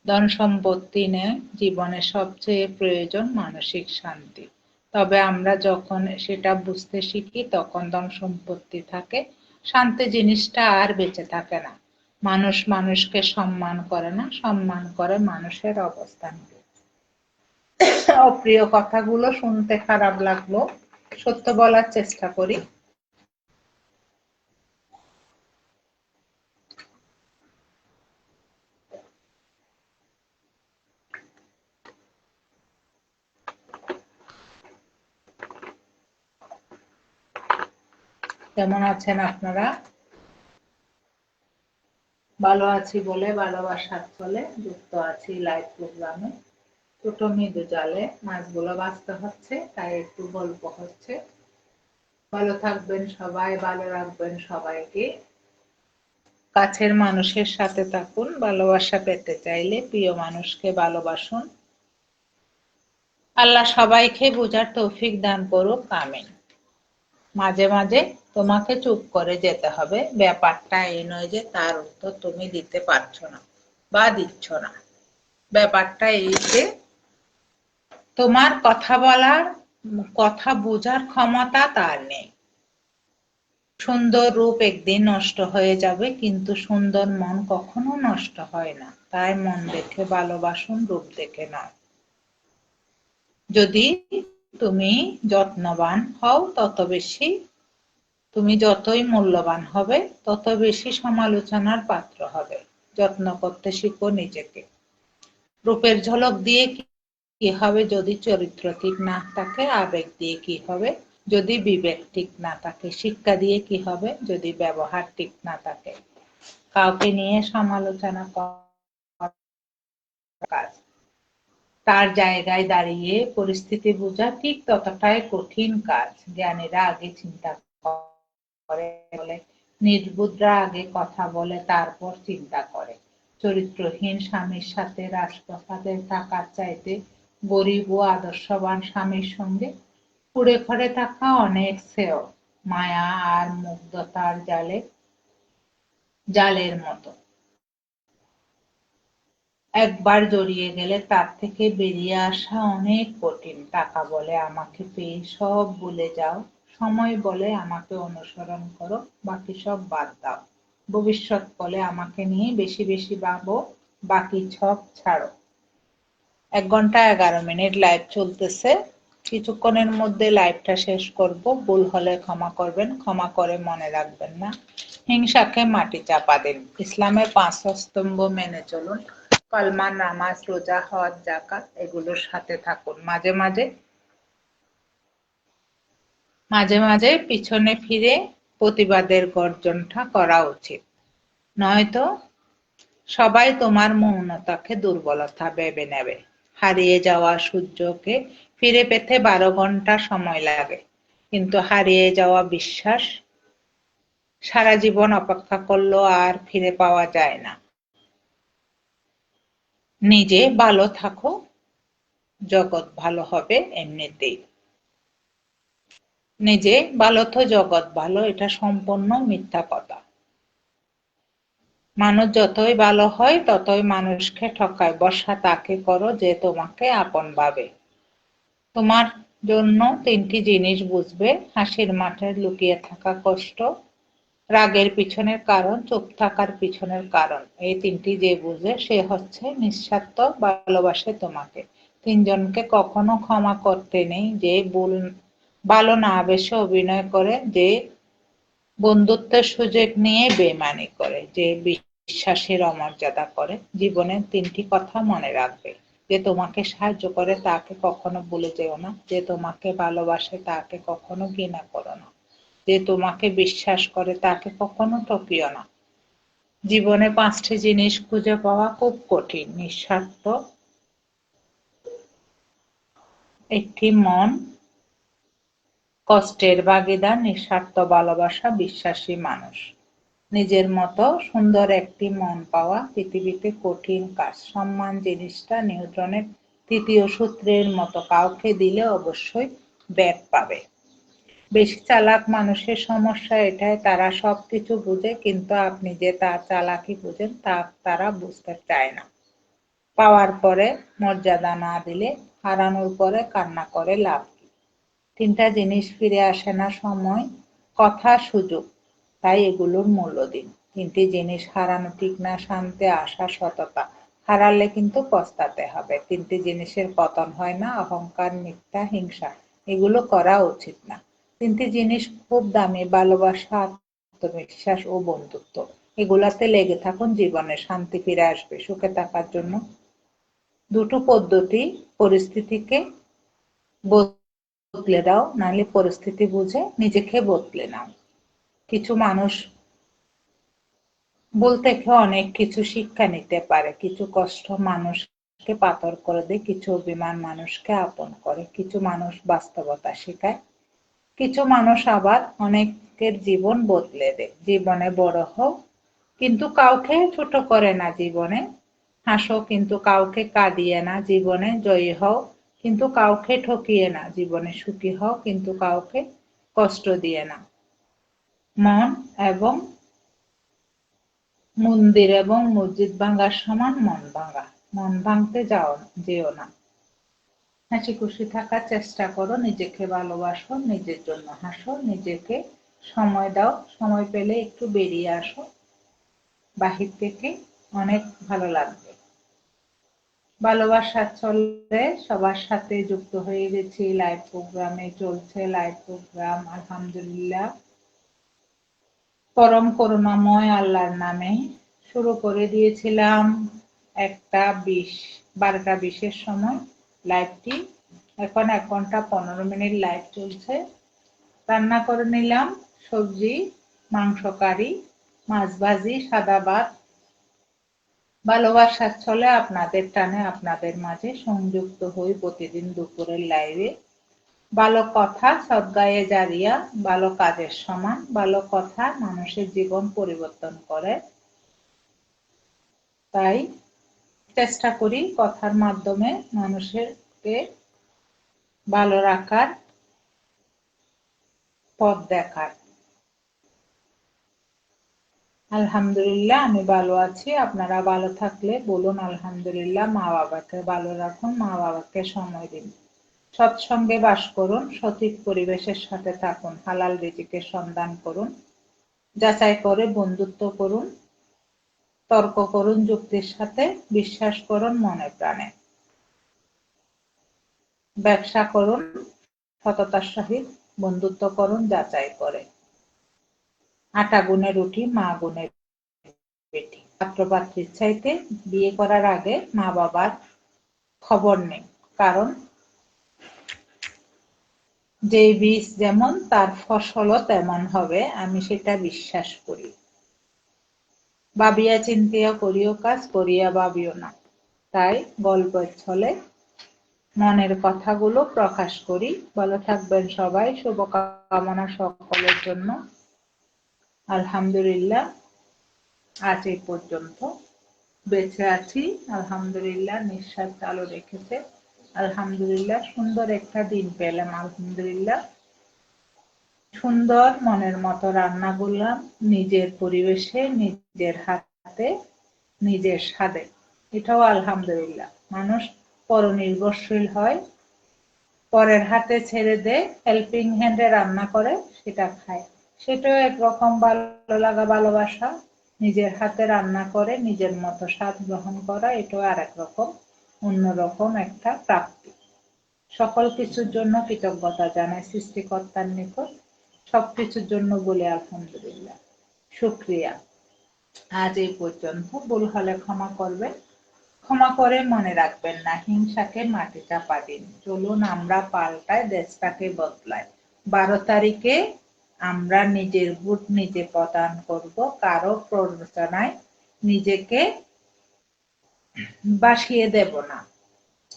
ধন সম্পত্তি নেই, জীবনে সবচেয়ে প্রয়োজন মানসিক শান্তি। তবে আমরা যখন সেটা বুঝতে শিখি তখন ধন সম্পত্তি থাকে, শান্তি জিনিসটা আর বেঁচে থাকে না। মানুষ মানুষকে সম্মান করে না, সম্মান করে মানুষের অবস্থানকে। অপ্রিয় কথাগুলো শুনতে খারাপ লাগলো, সত্য বলার চেষ্টা করি। কেমন আছেন আপনারা? ভালো আছি বলে ভালোবাসার ছলে যুক্ত আছি লাইভ প্রোগ্রামে। ছোট মৃদু জালে মাছগুলো বাঁচতে হচ্ছে, তাই একটু গল্প হচ্ছে। ভালো থাকবেন সবাই, ভালো রাখবেন সবাইকে। কাছের মানুষের সাথে থাকুন, ভালোবাসা পেতে চাইলে প্রিয় মানুষকে ভালোবাসুন। আল্লাহ সবাইকে বোঝার তৌফিক দান করুক, আমিন। মাঝে মাঝে তোমাকে চুপ করে যেতে হবে, ব্যাপারটা এই নয় যে তার উত্তর তুমি দিতে পারছো না বা দিচ্ছ না। ব্যাপারটা এই যে তোমার কথা বলার, কথা বোঝার ক্ষমতা তার নেই। সুন্দর রূপ একদিন নষ্ট হয়ে যাবে, কিন্তু সুন্দর মন কখনো নষ্ট হয় না। তাই মন দেখে ভালোবাসুন, রূপ দেখে নয়। যদি তুমি যত্নবান হও তত বেশি, তুমি যতই মূল্যবান হবে তত বেশি সমালোচনার পাত্র হবে। যত্ন করতে শিখো নিজেকে। রূপের ঝলক দিয়ে কি হবে যদি চরিত্র ঠিক না থাকে? আবেগ দিয়ে কি হবে যদি বিবেক ঠিক না থাকে? শিক্ষা দিয়ে কি হবে যদি ব্যবহার ঠিক না থাকে? কাউকে নিয়ে সমালোচনা করা কাজ, তার জায়গায় দাঁড়িয়ে পরিস্থিতি বোঝা ঠিক ততটাই কঠিন কাজ। জ্ঞানীরা আগে চিন্তা করে বলে, নির্বুদ্ধরা আগে কথা বলে তারপর চিন্তা করে। চরিত্রহীন স্বামীর সাথে রাজপ্রাসাদে থাকার চাইতে গরিব ও আদর্শবান স্বামীর সঙ্গে কুঁড়ে ঘরে থাকা অনেক শ্রেয়। মায়া আর মুগ্ধতার জালের মতো একবার জড়িয়ে গেলে তার থেকে বেরিয়ে আসা অনেক কঠিন। টাকা বলে আমাকে পেয়ে সব ভুলে যাও, সময় বলে আমাকে অনুসরণ করো, বাকি সব বাদ দাও। ভবিষ্যৎ বলে আমাকে নিয়ে বেশি বেশি ভাবো, বাকি সব ছাড়ো। 1 ঘন্টা 11 মিনিট লাইভ চলতেছে, কিছুক্ষণের মধ্যে লাইভটা শেষ করব। ভুল হলে ক্ষমা করবেন, ক্ষমা করে মনে রাখবেন না হিংসাকে মাটি চাপা দিন। ইসলামের 5 স্তম্ভ মেনে চলুন। কলমা, নামাজ, রোজা, হজ, যাকাত এগুলোর সাথে থাকুন। মাঝে মাঝে পিছনে ফিরে প্রতিবাদের গর্জনটা করা উচিত, নয়তো সবাই তোমার মৌনতাকে দুর্বলতা ভেবে নেবে। হারিয়ে যাওয়া সূর্যকে ফিরে পেতে 12 ঘন্টা সময় লাগে, কিন্তু হারিয়ে যাওয়া বিশ্বাস সারা জীবন অপেক্ষা করলেও আর ফিরে পাওয়া যায় না। নিজে ভালো থাকো, জগৎ ভালো হবে এমনিতেই। নিজে ভালো তো জগৎ ভালো, এটা সম্পূর্ণ মিথ্যা কথা। মানুষ যতই ভালো হয় ততই মানুষকে ঠকায়। ভরসা তাকে করো যে তোমাকে আপন ভাবে। তোমার জন্য 3টি জিনিস বুঝবে: হাসির মাঠে লুকিয়ে থাকা কষ্ট, রাগের পিছনের কারণ, চুপ থাকার পিছনের কারণ। এই 3টি যে বুঝে সে হচ্ছে নিঃস্বার্থ ভালোবাসে তোমাকে। 3জনকে কখনো ক্ষমা করতে নেই: যে ভালো না বেশে অভিনয় করে, যে বন্ধুত্বের সুযোগ নিয়ে বেইমানি করে, যে বিশ্বাসের অমর্যাদা করে। জীবনের 3টি কথা মনে রাখবে: যে তোমাকে সাহায্য করে তাকে কখনো ভুলে যেও না, যে তোমাকে ভালোবাসে তাকে কখনো ঘৃণা করো না, যে তোমাকে বিশ্বাস করে তাকে কখনো ঠকিও না। জীবনে 5টি জিনিস খুঁজে পাওয়া খুব কঠিন: নিঃস্বার্থ একটি মন, কষ্টের ভাগিদার, নিঃস্বার্থ ভালোবাসা, বিশ্বাসী মানুষ। নিজের মতো সুন্দর একটি মন পাওয়া পৃথিবীতে কঠিন কাজ। সম্মান জিনিসটা নিউটনের 3য় সূত্রের মতো, কাউকে দিলে অবশ্যই ব্যাক পাবে। বেশি চালাক মানুষের সমস্যা এটাই, তারা সবকিছু বুঝে কিন্তু আপনি যে তার চালাকি বুঝেন তা তারা বুঝতে চায় না। পাওয়ার পরে মর্যাদা না দিলে হারানোর পরে কান্না করে লাভ কি? 3টা জিনিস ফিরে আসে না: সময়, কথা, সুযোগ। তাই এগুলোর মূল্য দিন। 3টি জিনিস হারানো ঠিক না: শান্তি, আশা, সততা। হারালে কিন্তু পস্তাতে হবে। 3টি জিনিসের পতন হয় না: অহংকার, মিথ্যা, হিংসা। এগুলো করা উচিত না। 3টি জিনিস খুব দামি: ভালোবাসা, আত্মবিশ্বাস ও বন্ধুত্ব। এগুলাতে লেগে থাকুন, জীবনে শান্তি ফিরে আসবে। সুখে থাকার জন্য 2টো পদ্ধতি: পরিস্থিতিকে বদলে দাও, নাহলে পরিস্থিতি বুঝে নিজেকে বদলে নাও। কিছু মানুষ ভুল থেকে অনেক কিছু শিক্ষা নিতে পারে। কিছু কষ্ট মানুষকে পাথর করে দেয়, কিছু অভিমান মানুষকে আপন করে, কিছু মানুষ বাস্তবতা শেখায়, কিছু মানুষ আবার অনেকের জীবন বদলে দেয়। জীবনে বড় হও, কিন্তু কাউকে ছোট করে না। জীবনে হাসো, কিন্তু কাউকে কাঁদিয়ে না। জীবনে জয়ী হও, কিন্তু কাউকে ঠকিয়ে না। জীবনে সুখী হও, কিন্তু কাউকে কষ্ট দিয়ে না। মন এবং মন্দির এবং মসজিদ ভাঙার সমান মন ভাঙা। মন ভাঙতে যেও না। হাসি খুশি থাকার চেষ্টা করো, নিজেকে ভালোবাসো, নিজের জন্য হাসো, নিজেকে সময় দাও। সময় পেলে একটু বেরিয়ে আসো বাহির থেকে, অনেক ভালো লাগবে। ভালোবাসার চলে সবার সাথে যুক্ত হয়ে গেছি। লাইভ প্রোগ্রামে চলছে, লাইভ প্রোগ্রাম আলহামদুলিল্লাহ পরম করুণাময় আল্লাহর নামে শুরু করে দিয়েছিলাম 12টা 20-এর সময় লাইভটি। এখন 1 ঘন্টা 15 মিনিট লাইভ চলছে। রান্না করে নিলাম সবজি, মাংস কারি, মাছ ভাজি, সাদা ভাত। ভালোবাসার ছলে আপনাদের টানে আপনাদের মাঝে সংযুক্ত হই প্রতিদিন দুপুরের লাইভে। ভালো কথা সদগায়ে জারিয়া, ভালো কাজের সমান। ভালো কথা মানুষের জীবন পরিবর্তন করে। তাই চেষ্টা করি কথার মাধ্যমে মানুষকে ভালো রাখার, পথ দেখার। আলহামদুলিল্লাহ আমি ভালো আছি। আপনারা ভালো থাকলে বলুন আলহামদুলিল্লাহ। মা বাবাকে ভালো রাখুন, মা বাবাকে সময় দিন। সৎসঙ্গে বাস করুন, সঠিক পরিবেশের সাথে থাকুন, হালাল রিজিকের সন্ধান করুন, যাচাই করে বন্ধুত্ব করুন, তর্ক করুন যুক্তির সাথে, বিশ্বাস করুন মনে প্রাণে, ব্যবসা করুন সততার সহিত, বন্ধুত্ব করুন যাচাই করে। আটা গুনে রুটি, মা গুনে পেটি। পাত্র পাত্রীর চাইতে বিয়ে করার আগে মা বাবার খবর নেই, কারণ যে বীজ যেমন তার ফসলও তেমন হবে, আমি সেটা বিশ্বাস করি। ভাবিয়া চিন্তিয়া করিও কাজ, করিয়া ভাবিও না। তাই গল্পের ছলে মনের কথাগুলো প্রকাশ করি। ভালো থাকবেন সবাই, শুভকামনা সকলের জন্য। আলহামদুলিল্লাহ, আজ এই পর্যন্ত। বেঁচে আছি আলহামদুলিল্লাহ, নিঃশ্বাস চালু রেখেছে আলহামদুলিল্লাহ, সুন্দর একটা দিন পেলাম আলহামদুলিল্লাহ, সুন্দর মনের মতো রান্না করলাম, নিজের পরিবেশে, নিজের হাতে, নিজের স্বাদে। এটাও আলহামদুলিল্লাহ। মানুষ পরনির্ভরশীল হয়, পরের হাতে ছেড়ে দেয়, হেল্পিং হ্যান্ডে রান্না করে সেটা খায়, সেটাও একরকম ভালো লাগা, ভালোবাসা। নিজের হাতে রান্না করে নিজের মতো স্বাদ গ্রহণ করা, এটাও আর একরকম অন্যরকম একটা প্রাপ্তি। সকল কিছুর জন্য কৃতজ্ঞতা জানাই সৃষ্টিকর্তার নিকট। সবকিছুর জন্য বলি আলহামদুলিল্লাহ, শুক্রিয়া। আজ এই পর্যন্ত। ভুল হলে ক্ষমা করবেন, ক্ষমা করে মনে রাখবেন না, হিংসাকে মাটি চাপা দিন। চলুন আমরা পাল্টাই, দেশটাকে বদলাই। 12 তারিখে আমরা নিজের ভোট নিজে প্রদান করব, কারো প্ররোচনায় নিজেকে বাসিয়ে দেব না,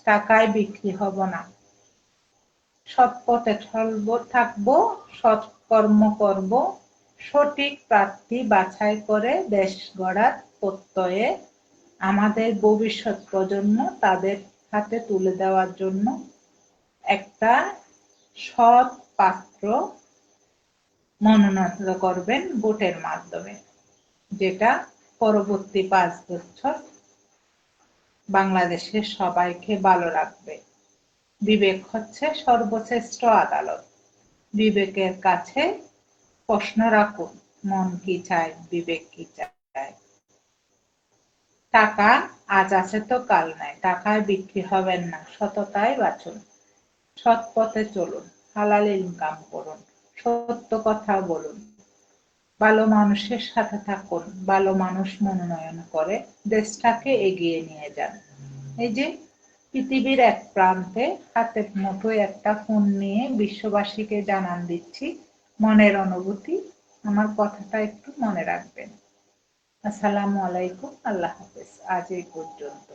টাকায় বিক্রি হব না, সৎ পথে থাকবো, সৎ কর্ম করব, সঠিক প্রার্থী বাছাই করে দেশ গড়ার প্রত্যয়ে আমাদের ভবিষ্যৎ প্রজন্ম তাদের হাতে তুলে দেওয়ার জন্য একটা সৎ পাত্র মনোনীত করবেন ভোটের মাধ্যমে, যেটা পরবর্তী 5 বছর বাংলাদেশের সবাইকে ভালো রাখবে। বিবেক হচ্ছে সর্বশ্রেষ্ঠ আদালত। বিবেকের কাছে প্রশ্ন রাখুন, মন কি চায়, বিবেক কি চায়। টাকা আজ আছে তো কাল নাই, টাকায় বিক্রি হবেন না, সততায় বাঁচুন, সৎ পথে চলুন, হালাল ইনকাম করুন, সত্য কথা বলুন, ভালো মানুষের সাথে থাকুন, ভালো মানুষ মনোনয়ন করে দেশটাকে এগিয়ে নিয়ে যান। এই যে পৃথিবীর এক প্রান্তে হাতের মুঠোয় একটা ফোন নিয়ে বিশ্ববাসীকে জানান দিচ্ছি মনের অনুভূতি। আমার কথাটা একটু মনে রাখবেন। আসসালামু আলাইকুম, আল্লাহ হাফেজ। আজ এই পর্যন্ত।